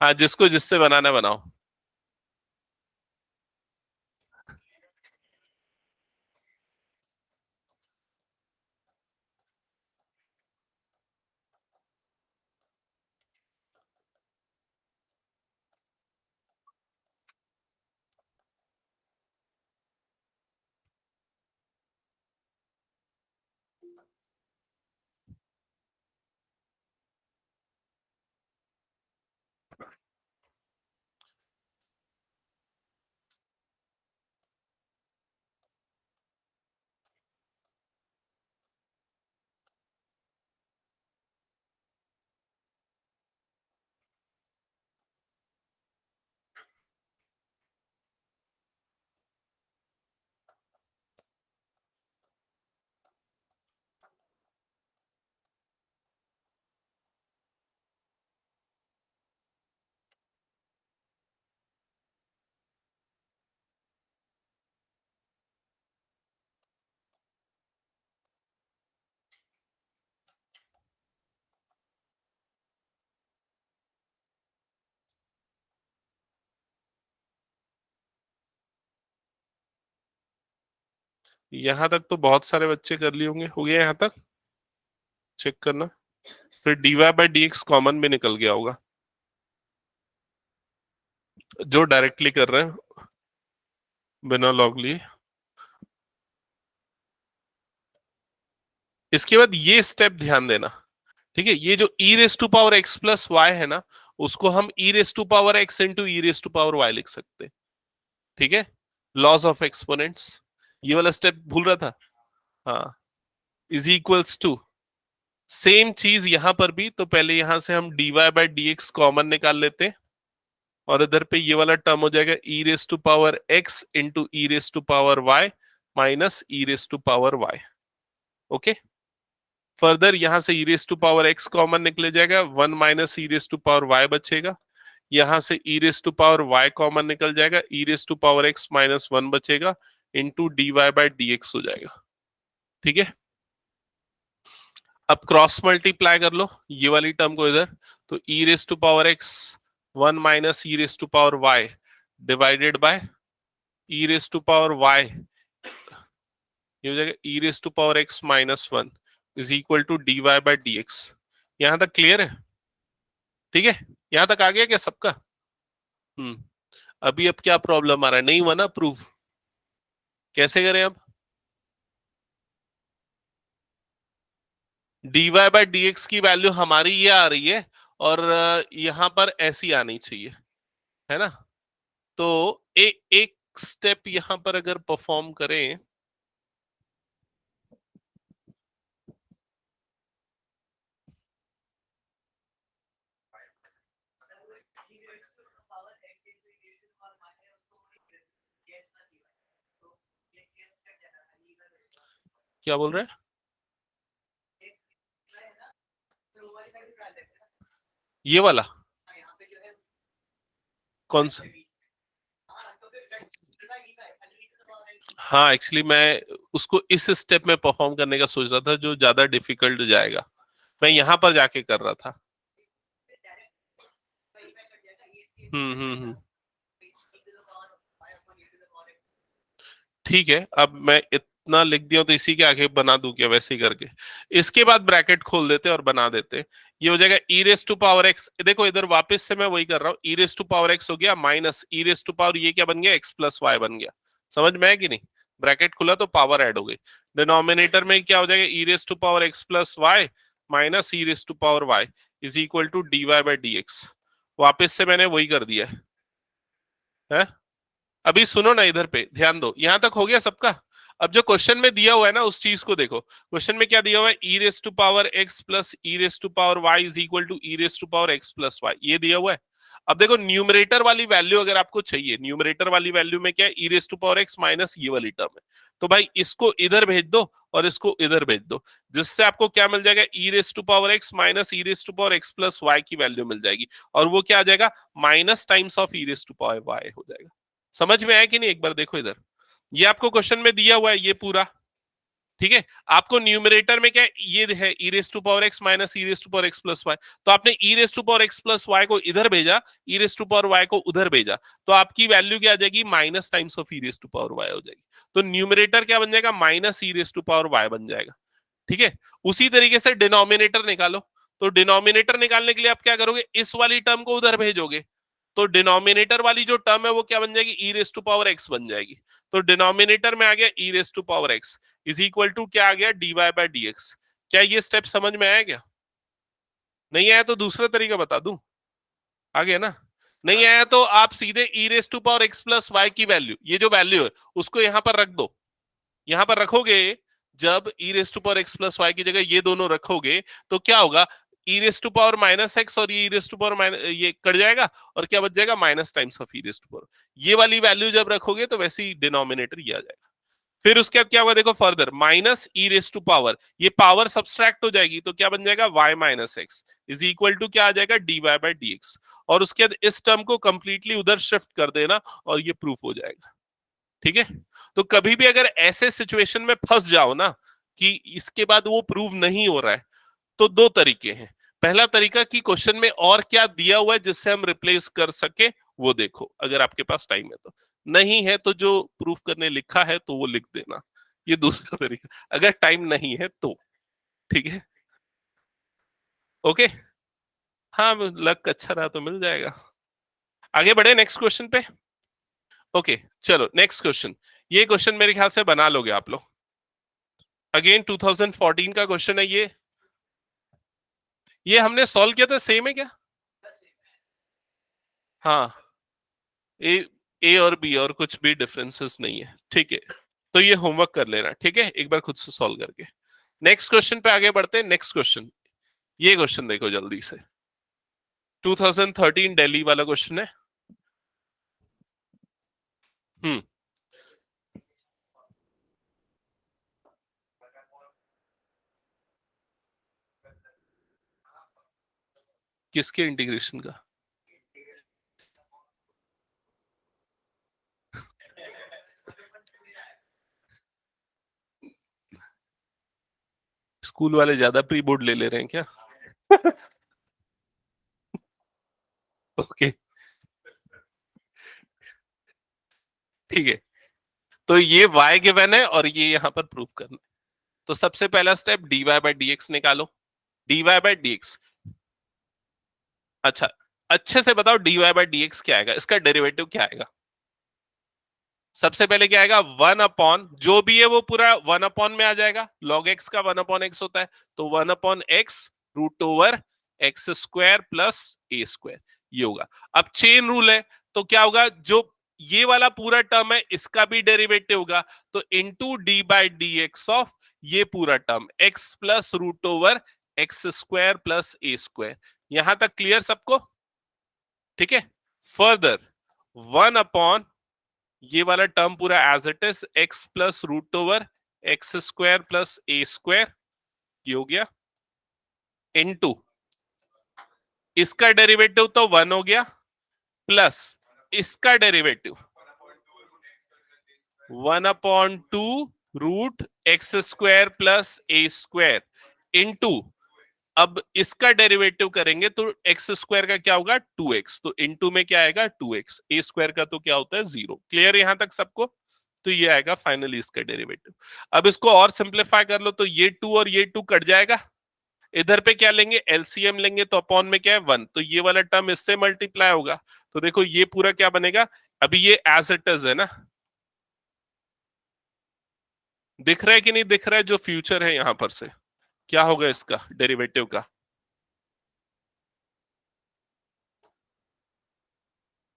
हाँ, जिसको जिससे बनाना है बनाओ। यहां तक तो बहुत सारे बच्चे कर लिए होंगे, हो गया यहां तक, चेक करना। फिर dy/dx कॉमन भी निकल गया होगा जो डायरेक्टली कर रहे हैं बिना लॉग लिए। इसके बाद ये स्टेप ध्यान देना, ठीक है, ये जो e raise to power x plus y है ना, उसको हम e raise to power x into e raise to power y लिख सकते हैं, ठीक है, लॉज ऑफ एक्सपोनेंट्स। ये वाला स्टेप भूल रहा था, हाँ, इज इक्वल्स टू सेम चीज यहां पर भी। तो पहले यहां से हम dy/dx कॉमन निकाल लेते हैं, और इधर पे ये वाला टर्म हो जाएगा e raise to power x into e raise to power y minus e raise to power y। Okay, further यहां से e raise to power x common निकले जाएगा, 1 minus e raise to power y बचेगा। यहां से e raise to power y common निकल जाएगा, e raise to power x minus 1 बचेगा, इंटू dy/dx हो जाएगा, ठीक है। अब क्रॉस मल्टीप्लाई कर लो ये वाली टर्म को इधर, तो e raise to power x 1 minus e raise to power y divided by e raise to power y, ये हो जाएगा e raise to power x minus 1 is equal to dy/dx। यहां तक क्लियर है, ठीक है, यहां तक आ गया क्या सबका? अभी अब क्या प्रॉब्लम आ रहा है, नहीं हुआ ना प्रूव, कैसे करें अब? dy/dx की वैल्यू हमारी ये आ रही है, और यहां पर ऐसी आनी चाहिए, है ना। तो एक स्टेप यहां पर अगर परफॉर्म करें, क्या बोल रहे हैं, ये वाला कौन सा? हाँ, एक्चुअली मैं उसको इस स्टेप में परफॉर्म करने का सोच रहा था जो ज्यादा डिफिकल्ट जाएगा, मैं यहां पर जाके कर रहा था। हम्म, ठीक है, अब मैं इतना लिख दिया तो इसी के आगे बना दूं क्या, वैसे ही करके इसके बाद ब्रैकेट खोल देते और बना देते। ये हो जाएगा e raise to power x, देखो इधर वापस से मैं वही कर रहा हूँ, e raise to power x हो गया minus e raise to power, ये क्या बन गया, x प्लस वाई बन गया। समझ में है कि नहीं, ब्रैकेट खुला तो पावर ऐड हो गई। डिनोमिनेटर में क्या हो जाएगा, e raise to power x plus y minus e raise to power y is equal to dy/dx। वापस से मैंने वही कर दिया है। अभी सुनो ना, इधर पे ध्यान दो, यहां तक हो गया सबका। अब जो क्वेश्चन में दिया हुआ है ना उस चीज को देखो, क्वेश्चन में क्या दिया हुआ है, e raise to power x plus e raise to power y is equal to e raise to power x plus y, ये दिया हुआ है। अब देखो न्यूमरेटर वाली वैल्यू अगर आपको चाहिए, न्यूमरेटर वाली वैल्यू में क्या है, e raise to power x minus ये वाली टर्म है, तो भाई इसको इधर भेज दो और इसको इधर भेज दो, जिससे आपको क्या मिल जाएगा, e raise to power x minus e raise to power x plus y की वैल्यू मिल जाएगी, और वो क्या आ जाएगा, minus times of e raise to power y हो जाएगा। समझ में आया कि नहीं, एक बार देखो इधर, ये आपको क्वेश्चन में दिया हुआ है ये पूरा, ठीक है। आपको न्यूमरेटर में क्या है, ये है e raise to power x minus e raise to power x plus y, तो आपने e raise to power x plus y को इधर भेजा, e raise to power y को उधर भेजा, तो आपकी वैल्यू क्या आ जाएगी, minus times of e raise to power y हो जाएगी। तो न्यूमरेटर क्या बन जाएगा, minus e raise to power y बन जाएगा, ठीक है। उसी तरीके से डिनोमिनेटर निकालो, तो डिनोमिनेटर निकालने के लिए आप क्या करोगे, इस वाली टर्म को उधर भेजोगे, तो डिनोमिनेटर वाली जो टर्म है वो क्या बन जाएगी, e raise to power x बन जाएगी। तो डिनोमिनेटर में आ गया e raise to power x is equal to क्या आ गया, dy/dx। क्या ये स्टेप समझ में आया क्या? नहीं आया तो दूसरा तरीका बता दूं, आ गया ना। नहीं आया तो आप सीधे e raise to power x plus y की वैल्यू, ये जो वैल्यू है उसको यहां पर रख दो, यहां पर रखोगे, जब e raise to power x plus y की जगह ये दोनों रखोगे तो क्या होगा, e raise to power minus x और e raise to power minus, ये कट जाएगा और क्या बच जाएगा, minus times of E raise to power. ये वाली वैल्यू जब रखोगे तो वैसे ही डिनोमिनेटर ये आ जाएगा। फिर उसके बाद क्या होगा, देखो further minus E raise to power, ये पावर सब्सट्रैक्ट हो जाएगी तो क्या बन जाएगा, y minus x is equal to क्या आ जाएगा, dy/dx। और उसके बाद इस टर्म को कंप्लीटली उधर शिफ्ट कर देना और ये प्रूफ हो जाएगा, ठीक है। तो कभी भी अगर ऐसे सिचुएशन में फंस जाओ ना कि इसके बाद वो प्रूव नहीं हो रहा है, तो दो तरीके हैं। पहला तरीका कि क्वेश्चन में और क्या दिया हुआ है जिससे हम रिप्लेस कर सके, वो देखो अगर आपके पास टाइम है तो, नहीं है तो जो प्रूफ करने लिखा है तो वो लिख देना, ये दूसरा तरीका, अगर टाइम नहीं है तो। ठीक है, ओके। हाँ, लक अच्छा रहा तो मिल जाएगा। आगे बढ़े नेक्स्ट क्वेश्चन पे। ओके, चलो नेक्स्ट क्वेश्चन। ये क्वेश्चन मेरे ख्याल से बना लोगे आप लोग। अगेन 2014 का क्वेश्चन है ये। ये हमने सॉल्व किया था, सेम है क्या? हाँ, ए ए और बी और कुछ भी डिफरेंसेस नहीं है, ठीक है। तो ये होमवर्क कर लेना, ठीक है, एक बार खुद से सॉल्व करके। नेक्स्ट क्वेश्चन पे आगे बढ़ते हैं। नेक्स्ट क्वेश्चन, ये क्वेश्चन देखो जल्दी से। 2013 दिल्ली वाला क्वेश्चन है। हम्म किसके इंटीग्रेशन का? स्कूल वाले ज्यादा प्री बोर्ड ले ले रहे हैं क्या? ओके, ठीक है। तो ये y गिवन है और ये यहां पर प्रूव करना है। तो सबसे पहला step dy by D x निकालो। dy बाई डी एक्स, अच्छा, अच्छे से बताओ dy बाई डी एक्स क्या आएगा, इसका डेरिवेटिव क्या आएगा? सबसे पहले क्या आएगा, वन अपॉन, जो भी है वो पूरा वन अपॉन में आ जाएगा। लॉग एक्स का वन अपॉन एक्स होता है, तो one upon x root over x square plus ए स्क्वायर, ये होगा। अब चेन रूल है, तो क्या होगा, जो ये वाला पूरा टर्म है इसका भी डेरिवेटिव होगा, तो into d by D x of ये पूरा term x plus root over x square plus ए स्क्वायर। यहां तक क्लियर सबको? ठीक है। फर्दर वन अपॉन ये वाला टर्म पूरा as it is x plus root over x square plus A square, ये हो गया, इनटू इसका डेरिवेटिव तो वन हो गया, प्लस इसका derivative one upon two root x square plus ए स्क्वायर, इनटू अब इसका डेरिवेटिव करेंगे तो एक्स स्क्वायर का क्या होगा, 2x, तो इनटू में क्या आएगा 2x, ए स्क्वायर का तो क्या होता है 0। क्लियर यहां तक सबको? तो ये आएगा फाइनली इसका डेरिवेटिव। अब इसको और सिंप्लीफाई कर लो, तो ये 2 और ये 2 कट जाएगा। इधर पे क्या लेंगे, एलसीएम लेंगे, तो अपॉन में क्या है 1, तो ये वाला टर्म इससे मल्टीप्लाई होगा। तो देखो ये पूरा क्या बनेगा, अभी ये एज इट इज है ना, दिख रहा है कि नहीं दिख रहा है, जो फ्यूचर है यहां पर से क्या होगा इसका डेरिवेटिव का?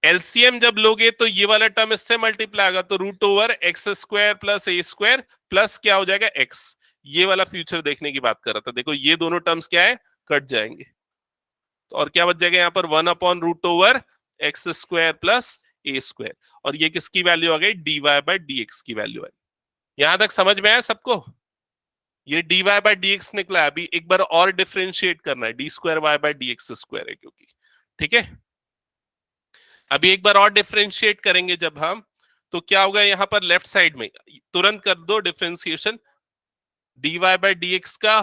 एलसीएम जब लोगे तो ये वाला टर्म इससे मल्टीप्लाई होगा, तो root over x square plus ए स्क्वायर प्लस क्या हो जाएगा एक्स। ये वाला फ्यूचर देखने की बात कर रहा था, देखो ये दोनों टर्म्स क्या है, कट जाएंगे। तो और क्या बच जाएगा यहाँ पर, one upon root over x square plus ए स्क्वायर, और ये किसकी वैल्यू आ गई, d Y by D x की वैल्यू है। यहां तक समझ में आया सबको? ये d Y by D x निकला, अभी एक बार और डिफ्रेंशिएट करना है, D square Y by D x square है क्योंकि, ठीक है। अभी एक बार और डिफरेंशिएट करेंगे जब हम, तो क्या होगा यहां पर लेफ्ट साइड में, तुरंत कर दो differentiation, D Y by D x का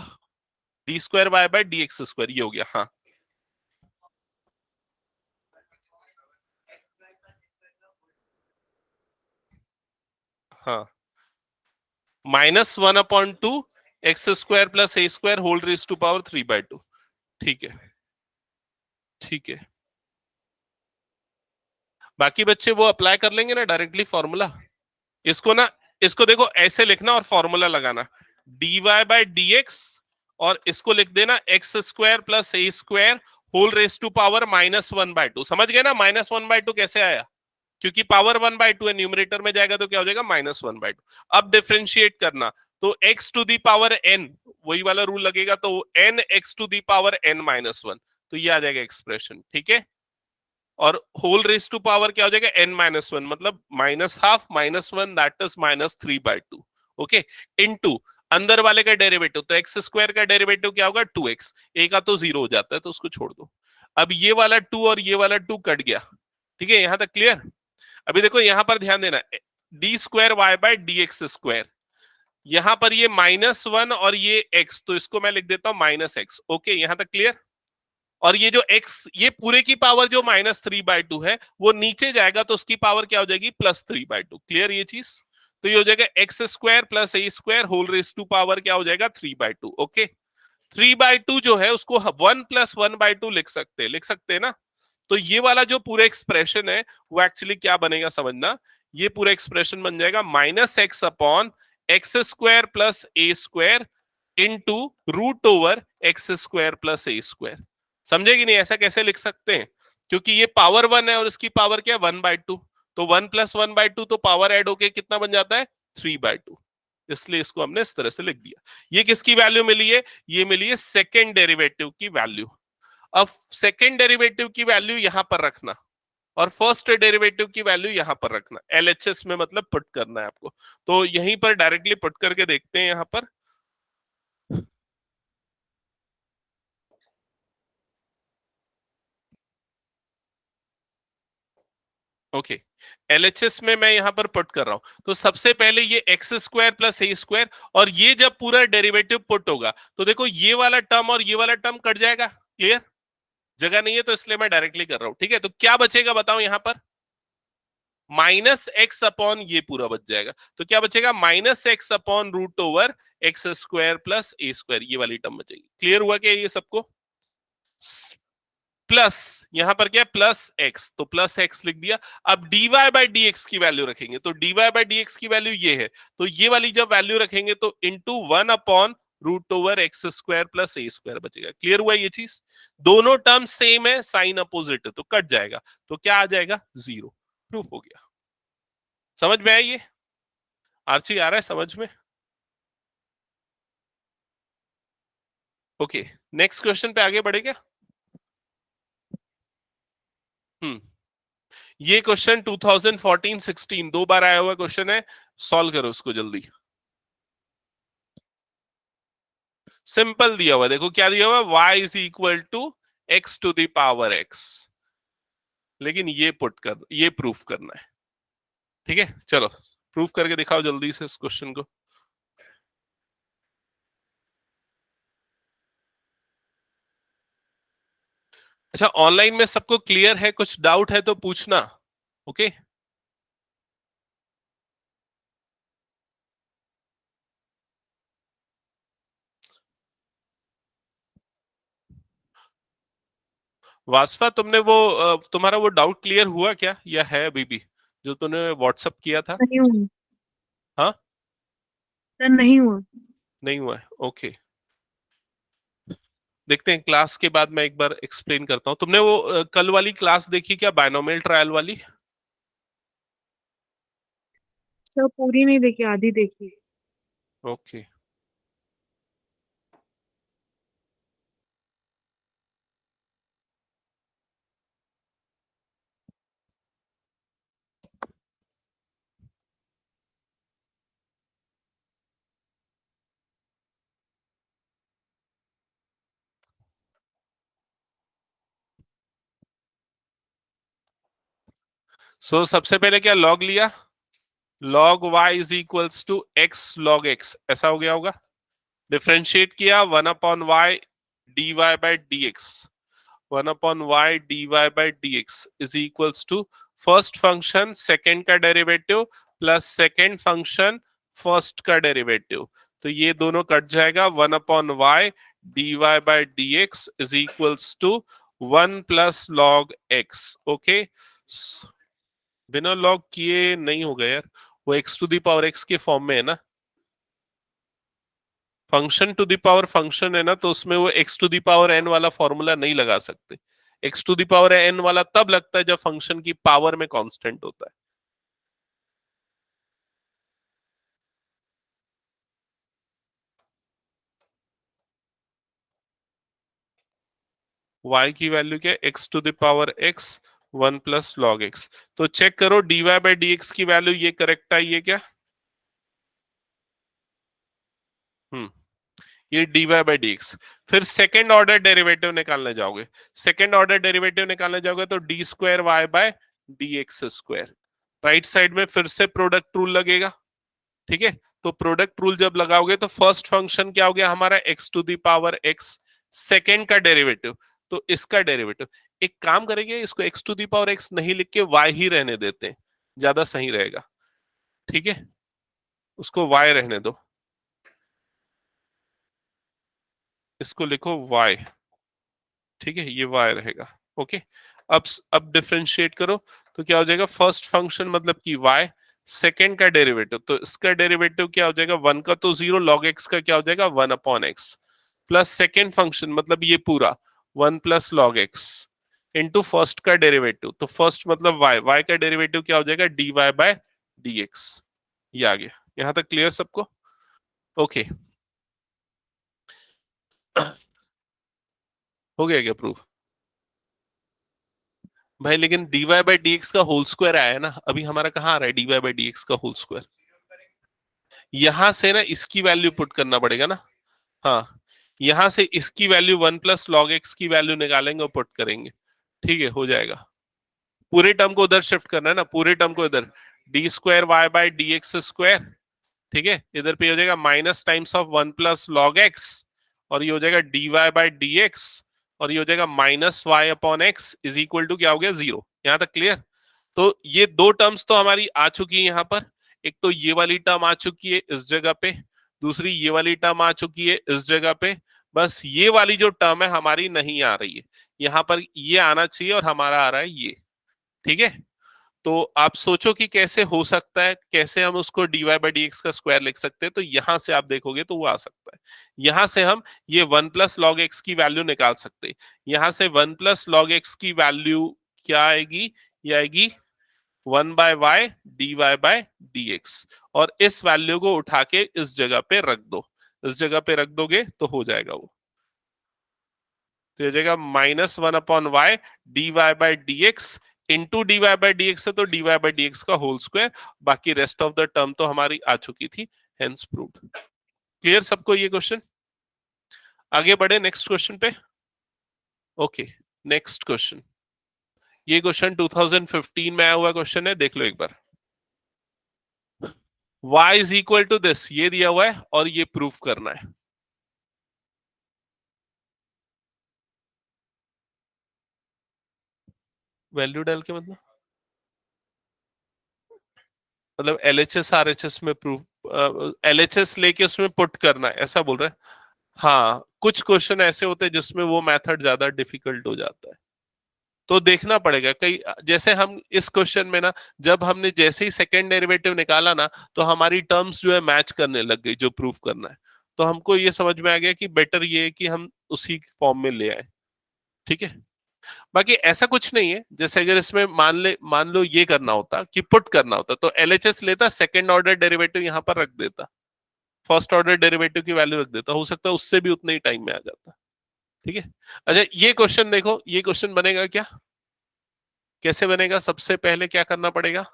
D square Y by D x square, ये हो गया। हाँ हाँ, minus one upon two X square plus A square whole raise to power 3/2। ठीक है, ठीक है। बाकी बच्चे वो अप्लाई कर लेंगे ना डायरेक्टली फॉर्मूला। इसको ना, इसको देखो ऐसे लिखना और फॉर्मूला लगाना, d Y by D x, और इसको लिख देना x square plus A square whole raise to power -1/2। समझ गए ना -1/2 कैसे आया, क्योंकि पावर 1/2 है, न्यूमरेटर में जाएगा तो क्या हो जाएगा -1/2। अब डिफरेंशिएट करना, तो x to the power n, वही वाला रूल लगेगा, तो n x to the power n-1, तो ये आ जाएगा एक्सप्रेशन, ठीक है। और होल रेस टू पावर क्या हो जाएगा n-1, मतलब -½ -1 दैट इज -3/2। ओके, इनटू अंदर वाले का डेरिवेटिव, तो एक्स स्क्वायर का डेरिवेटिव क्या होगा 2x, ए का तो 0 हो जाता है तो उसको छोड़ दो। अब ये वाला 2 और ये वाला 2 कट गया, ठीक है, यहां तक क्लियर। अभी देखो यहां पर ध्यान देना, d square Y by D x square, यहां पर ये -1 और ये x, तो इसको मैं लिख देता हूं -x। ओके, यहां तक क्लियर। और ये जो x, ये पूरे की पावर जो -3/2 है वो नीचे जाएगा, तो उसकी पावर क्या हो जाएगी +3/2। क्लियर ये चीज? तो ये हो जाएगा x square plus A square whole raise to power क्या हो जाएगा 3/2। ओके, 3/2 जो है उसको 1+1/2 लिख सकते हैं ना। तो ये वाला जो पूरा एक्सप्रेशन है वो एक्चुअली क्या बनेगा समझना, ये पूरा एक्सप्रेशन बन जाएगा -x/x² प्लस ए स्क्वायर इंटू √x² प्लस ए स्क्वायर। समझे कि नहीं, ऐसा कैसे लिख सकते हैं, क्योंकि ये पावर 1 है और इसकी पावर क्या है 1/2, तो 1+1/2 तो पावर ऐड होके कितना बन जाता है 3/2, इसलिए इसको हमने इस तरह से लिख दिया। ये किसकी वैल्यू मिली है, ये मिली है सेकेंड डेरिवेटिव की वैल्यू। अब सेकेंड डेरिवेटिव की वैल्यू यहां पर रखना और फर्स्ट डेरिवेटिव की वैल्यू यहां पर रखना, एलएचएस में मतलब पुट करना है आपको, तो यहीं पर डायरेक्टली पुट करके देखते हैं यहां पर। ओके, एलएचएस में मैं यहां पर पुट कर रहा हूं, तो सबसे पहले ये x² प्लस ए स्क्वायर, और ये जब पूरा डेरिवेटिव पुट होगा तो देखो ये वाला टर्म और ये वाला टर्म कट जाएगा। क्लियर, जगह नहीं है तो इसलिए मैं डायरेक्टली कर रहा हूं। ठीक है, तो क्या बचेगा बताओ यहां पर, -x ये पूरा बच जाएगा, तो क्या बचेगा -x/√x² प्लस ए स्क्वायर, ये वाली टर्म बचेगी। क्लियर हुआ क्या ये सबको? प्लस यहां पर क्या है प्लस एक्स, तो प्लस एक्स लिख दिया। अब dy/dx की वैल्यू रखेंगे, तो dy/dx की वैल्यू ये है, तो ये वाली जब वैल्यू रखेंगे तो इंटू 1/√x² प्लस ए स्क्वायर बचेगा। क्लियर हुआ ये चीज? दोनों टर्म सेम है, साइन अपोजिट है, तो कट जाएगा, तो क्या आ जाएगा 0। प्रूफ हो गया। समझ में आई ये? आर्ची आ रहा है समझ में? ओके, नेक्स्ट क्वेश्चन पे आगे बढ़े क्या? हम्म, ये क्वेश्चन 2014-16 दो बार आया हुआ क्वेश्चन है, सॉल्व करो उसको जल्दी। सिंपल दिया हुआ, देखो क्या दिया हुआ, y is equal to x to the power x, लेकिन ये पुट कर, ये प्रूफ करना है। ठीक है, चलो प्रूफ करके दिखाओ जल्दी से इस क्वेश्चन को। अच्छा, ऑनलाइन में सबको क्लियर है, कुछ डाउट है तो पूछना। ओके, वासफा तुमने वो तुम्हारा वो डाउट क्लियर हुआ क्या, या है अभी भी, जो तुमने व्हाट्सअप किया था? नहीं हुआ हाँ, सर, नहीं हुआ। नहीं हुआ है। ओके, देखते हैं क्लास के बाद मैं एक बार एक्सप्लेन करता हूँ। तुमने वो कल वाली क्लास देखी क्या, बायनोमियल ट्रायल वाली? सर पूरी नहीं देखी, आधी देखी। ओके, सो सबसे पहले क्या लॉग लिया, log y is equals to x log x, ऐसा हो गया होगा। डिफरेंशिएट किया 1/y dy/dx, 1/y dy/dx is equals to first function second का derivative plus second function first का डेरिवेटिव, तो ये दोनों कट जाएगा। 1/y dy/dx is equals to 1 plus log x। Okay, बिना लॉग किए नहीं होगा यार, वो x to the power x के फॉर्म में है ना, function to the power function है ना, तो उसमें वो x to the power n वाला फॉर्मूला नहीं लगा सकते। x to the power n वाला तब लगता है जब फंक्शन की पावर में कांस्टेंट होता है। y की वैल्यू क्या है x to the power x 1 plus log x, तो चेक करो dy/dx की वैल्यू ये करेक्ट आई है क्या? हम्म, ये dy/dx। फिर सेकेंड ऑर्डर डेरिवेटिव निकालने जाओगे, सेकेंड ऑर्डर डेरिवेटिव निकालने जाओगे तो d²y/dx²। राइट साइड में फिर से प्रोडक्ट रूल लगेगा। ठीक है, तो प्रोडक्ट रूल जब लगाओगे तो फर्स्ट फंक्शन क्या हो गया हमारा x to the power x, second का डेरिवेटिव, तो इसका डेरिवेटिव। एक काम करेंगे, इसको x to the power x नहीं लिख के y ही रहने देते हैं, ज्यादा सही रहेगा। ठीक है, उसको y रहने दो, इसको लिखो y, ठीक है, ये y रहेगा। ओके, अब डिफरेंशिएट करो तो क्या हो जाएगा, फर्स्ट फंक्शन मतलब कि y, सेकेंड का डेरिवेटिव, तो इसका डेरिवेटिव क्या हो जाएगा, वन का तो जीरो, लॉग एक्स का क्या हो जाएगा, one upon x, plus second function मतलब ये पूरा one plus log x into first का डेरिवेटिव, तो फर्स्ट मतलब y का डेरिवेटिव क्या हो जाएगा, dy बाय dx। ये आ गया, यहां तक क्लियर सबको? ओके हो गया क्या प्रूफ भाई? लेकिन dy बाय dx का होल स्क्वायर आया है ना, अभी हमारा कहाँ आ रहा है dy बाय dx का होल स्क्वायर? यहां से ना इसकी वैल्यू पुट करना पड़ेगा ना। हाँ, यहां से इसकी value one plus log x की वैल्यू निकालेंगे और पुट करेंगे, ठीक है, हो जाएगा। पूरे टर्म को उधर शिफ्ट करना है ना, पूरे टर्म को इधर, d square y by D x square, ठीक है, इधर पे हो जाएगा minus times of one plus log x, और ये हो जाएगा d y by D x, और ये हो जाएगा minus y upon x is equal to क्या हो गया, जीरो। यहां तक क्लियर? तो ये दो टर्म्स तो हमारी आ चुकी है यहाँ पर, एक तो ये वाली टर्म आ चुकी है इस जगह पे, दूसरी ये वाली टर्म आ चुकी है इस जगह पे, बस ये वाली जो टर्म है हमारी नहीं आ रही है, यहाँ पर ये आना चाहिए और हमारा आ रहा है ये, ठीक है। तो आप सोचो कि कैसे हो सकता है, कैसे हम उसको dy बाई डी एक्स का स्क्वायर लिख सकते हैं, तो यहां से आप देखोगे तो वो आ सकता है, यहां से हम ये वन प्लस लॉग एक्स की वैल्यू निकाल सकते हैं, यहां से वन प्लस लॉग एक्स की वैल्यू क्या आएगी, ये आएगी one by y d y by D x, और इस वैल्यू को उठा के इस जगह पे रख दो, इस जगह पे रख दोगे तो हो जाएगा वो, तो ये जाएगा minus one upon y d y by D x into d y by D x है, तो D y by D x का होल स्क्वायर, बाकी रेस्ट ऑफ द टर्म तो हमारी आ चुकी थी, हेंस प्रूव्ड। क्लियर सबको ये क्वेश्चन? आगे बढ़े नेक्स्ट क्वेश्चन पे। ओके, नेक्स्ट क्वेश्चन, ये क्वेश्चन 2015 में आया हुआ क्वेश्चन है, देख लो एक बार। y is equal to this, ये दिया हुआ है और ये प्रूफ करना है। वैल्यू डाल के मतलब LHS RHS में प्रूफ, LHS लेके उसमें पुट करना है, ऐसा बोल रहे हैं? हाँ, कुछ क्वेश्चन ऐसे होते हैं जिसमें वो मेथड ज्यादा डिफिकल्ट हो जाता है, तो देखना पड़ेगा। कई जैसे हम इस क्वेश्चन में ना, जब हमने जैसे ही सेकेंड डेरिवेटिव निकाला ना, तो हमारी टर्म्स जो है मैच करने लग गई जो प्रूफ करना है, तो हमको ये समझ में आ गया कि बेटर ये है कि हम उसी फॉर्म में ले आए, ठीक है। बाकी ऐसा कुछ नहीं है, जैसे अगर इसमें मान लो ये करना होता कि पुट करना होता, तो LHS लेता, सेकेंड ऑर्डर डेरिवेटिव यहाँ पर रख देता, फर्स्ट ऑर्डर डेरिवेटिव की वैल्यू रख देता, हो सकता है उससे भी उतने ही टाइम में आ जाता, ठीक है। अच्छा, ये क्वेश्चन देखो, ये क्वेश्चन बनेगा क्या, कैसे बनेगा? सबसे पहले क्या करना पड़ेगा,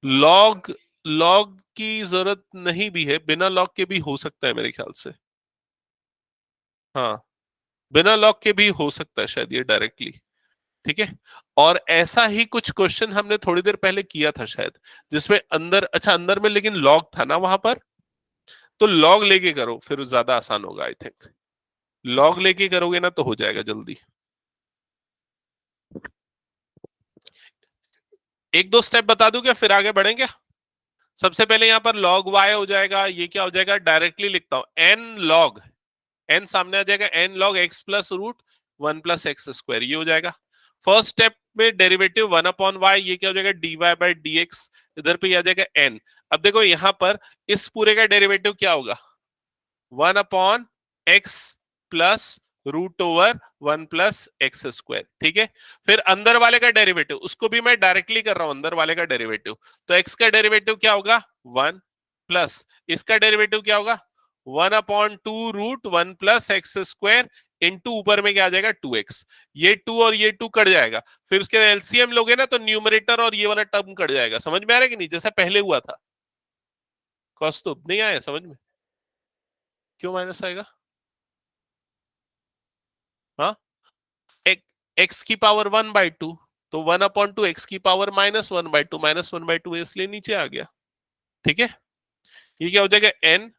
लॉग लॉग की जरूरत नहीं भी है, बिना लॉग के भी हो सकता है मेरे ख्याल से। हाँ, बिना लॉग के भी हो सकता है शायद ये डायरेक्टली, ठीक है। और ऐसा ही कुछ क्वेश्चन हमने थोड़ी देर पहले किया था शायद, जिसमें अंदर, अच्छा अंदर में लेकिन लॉग था ना वहां पर, तो लॉग लेके करो फिर ज्यादा आसान होगा आई थिंक, लॉग लेके करोगे ना तो हो जाएगा जल्दी। एक दो स्टेप बता दूं क्या, फिर आगे बढ़ेंगे? सबसे पहले यहाँ पर log y हो जाएगा, ये क्या हो जाएगा, डायरेक्टली लिखता हूं n log, n सामने आ जाएगा, n log x plus root one plus x square, ये हो जाएगा। फर्स्ट स्टेप में डेरिवेटिव वन अपॉन वाई, ये क्या हो जाएगा, d Y by D x, इधर पे आ जाएगा n। अब देखो यहाँ पर इस पूरे का डेरिवेटिव क्या होगा, one upon x plus root over one plus x square, ठीक है। फिर अंदर वाले का डेरिवेटिव, उसको भी मैं डायरेक्टली कर रहा हूं, अंदर वाले का डेरिवेटिव, तो एक्स का डेरिवेटिव क्या होगा, वन, प्लस इसका डेरिवेटिव क्या होगा, one upon two root one plus x square into ऊपर में क्या आ जाएगा, टू एक्स, ये टू और ये टू कट जाएगा, फिर उसके एलसीएम लोगे ना तो न्यूमरेटर और ये वाला टर्म कट जाएगा, समझ में आ रहा है कि नहीं, जैसा पहले हुआ था। कॉस तो नहीं आया समझ में, क्यों माइनस आएगा? हाँ, एक एक्स की पावर वन बाई टू, तो वन अपॉन टू एक्स की power minus one by two, minus one by two इसलिए नीचे आ गया, ठीक है। ये क्या हो जाएगा, n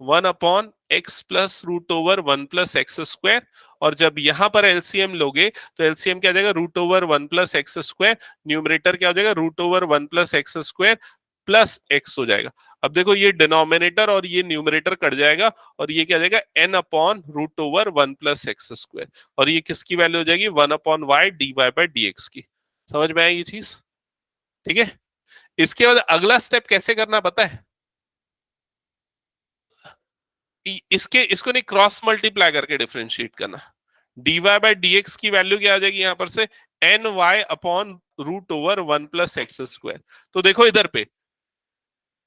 one upon x plus root over one plus x square, और जब यहां पर एलसीएम लोगे तो एलसीएम क्या हो जाएगा, root over one plus x square, numerator क्या हो जाएगा, root over one plus x square, plus x हो जाएगा। अब देखो ये डिनोमिनेटर और ये न्यूमरेटर कट जाएगा और ये क्या जाएगा n upon root over 1 plus x square, और ये किसकी वैल्यू हो जाएगी 1 upon y d Y by D x की। समझ में आई ये चीज? ठीक है। इसके बाद अगला स्टेप कैसे करना पता है? इसके इसको नहीं, क्रॉस मल्टीप्लाई करके डिफरेंशिएट करना। dy बाई dx की वैल्यू क्या आ जाएगी यहां पर से n y upon root over 1 plus x square. तो देखो इधर पे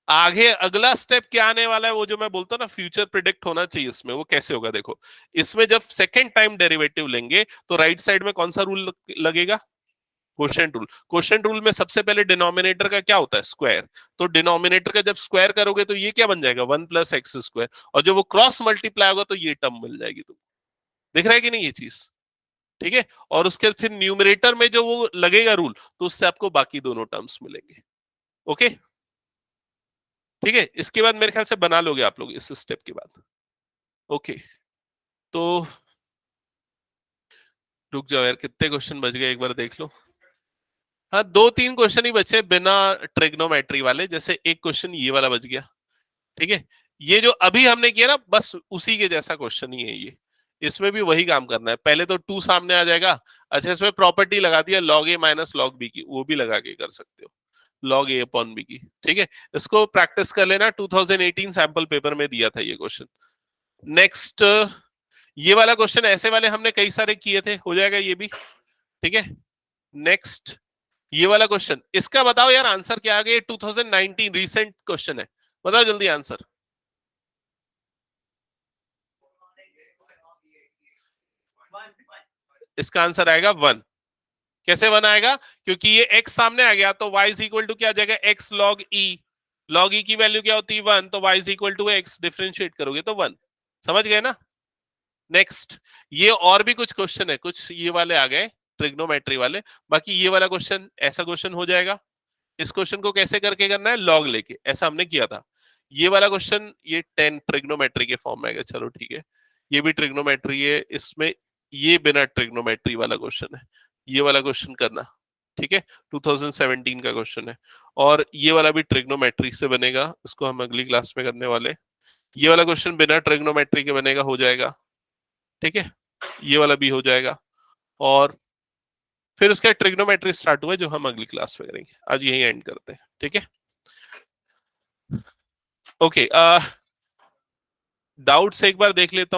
आगे अगला स्टेप क्या आने वाला है, वो जो मैं बोलता हूँ ना फ्यूचर प्रिडिक्ट होना चाहिए इसमें, वो कैसे होगा देखो। इसमें जब सेकेंड टाइम डेरिवेटिव लेंगे तो राइट साइड में कौन सा रूल लगेगा? Quotient rule. क्वोशिएंट रूल में सबसे पहले डिनोमिनेटर का क्या होता है? स्क्वायर। तो डिनोमिनेटर का जब स्क्वायर करोगे तो ये क्या बन जाएगा 1 प्लस एक्स स्क्वायर, और जब वो क्रॉस मल्टीप्लाई होगा तो ये टर्म मिल जाएगी तुमको। दिख रहा है कि नहीं ये चीज? ठीक है। और उसके फिर न्यूमरेटर में जो वो लगेगा रूल, तो उससे आपको बाकी दोनों टर्म्स मिलेंगे। ओके, ठीक है। इसके बाद मेरे ख्याल से बना लोगे आप लोग इस स्टेप के बाद। ओके, तो रुक जाओ यार, कितने क्वेश्चन बच गए एक बार देख लो। हाँ, 2-3 क्वेश्चन ही बचे बिना ट्रिग्नोमेट्री वाले, जैसे एक क्वेश्चन ये वाला बच गया। ठीक है, ये जो अभी हमने किया ना बस उसी के जैसा क्वेश्चन ही है ये। इसमें भी वही काम करना है, पहले तो 2 सामने आ जाएगा। अच्छा, इसमें प्रॉपर्टी लगा दिया लॉग ए माइनस लॉग बी की, वो भी लगा के कर सकते हो, लॉग ए अपॉन बी की। ठीक है, इसको प्रैक्टिस कर लेना, 2018 सैंपल पेपर में दिया था ये क्वेश्चन। नेक्स्ट, ये वाला क्वेश्चन ऐसे वाले हमने कई सारे किए थे, हो जाएगा ये भी। ठीक है, नेक्स्ट ये वाला क्वेश्चन, इसका बताओ यार आंसर क्या आ गया? 2019 रीसेंट क्वेश्चन है, बताओ जल्दी आंसर। इसका आंसर आएगा 1। कैसे 1 आएगा? क्योंकि ये x सामने आ गया तो y इज इक्वल टू क्या आ जाएगा x log e। log e की वैल्यू क्या होती है 1, तो y is equal to x, differentiate करोगे तो 1। समझ गए ना? नेक्स्ट, ये और भी कुछ क्वेश्चन है, कुछ ये वाले आ गए ट्रिग्नोमेट्री वाले। बाकी ये वाला क्वेश्चन ऐसा क्वेश्चन हो जाएगा। इस क्वेश्चन को कैसे करके करना है? लॉग लेके, ऐसा हमने किया था। ये वाला क्वेश्चन ये 10 ट्रिग्नोमेट्री के फॉर्म में आएगा। चलो ठीक है, ये भी ट्रिग्नोमेट्री है, इसमें ये बिना ट्रिग्नोमेट्री वाला क्वेश्चन है। ये वाला क्वेश्चन करना, ठीक है, 2017 का क्वेश्चन है। और ये वाला भी ट्रिग्नोमेट्री से बनेगा, इसको हम अगली क्लास में करने वाले। ये वाला क्वेश्चन बिना ट्रिग्नोमेट्री के बनेगा, हो जाएगा। ठीक है, ये वाला भी हो जाएगा। और फिर उसका ट्रिग्नोमेट्री स्टार्ट हुआ जो हम अगली क्लास में करेंगे। आज यही एंड करते हैं, ठीक है। ओके, डाउट्स एक बार देख लेता हूँ।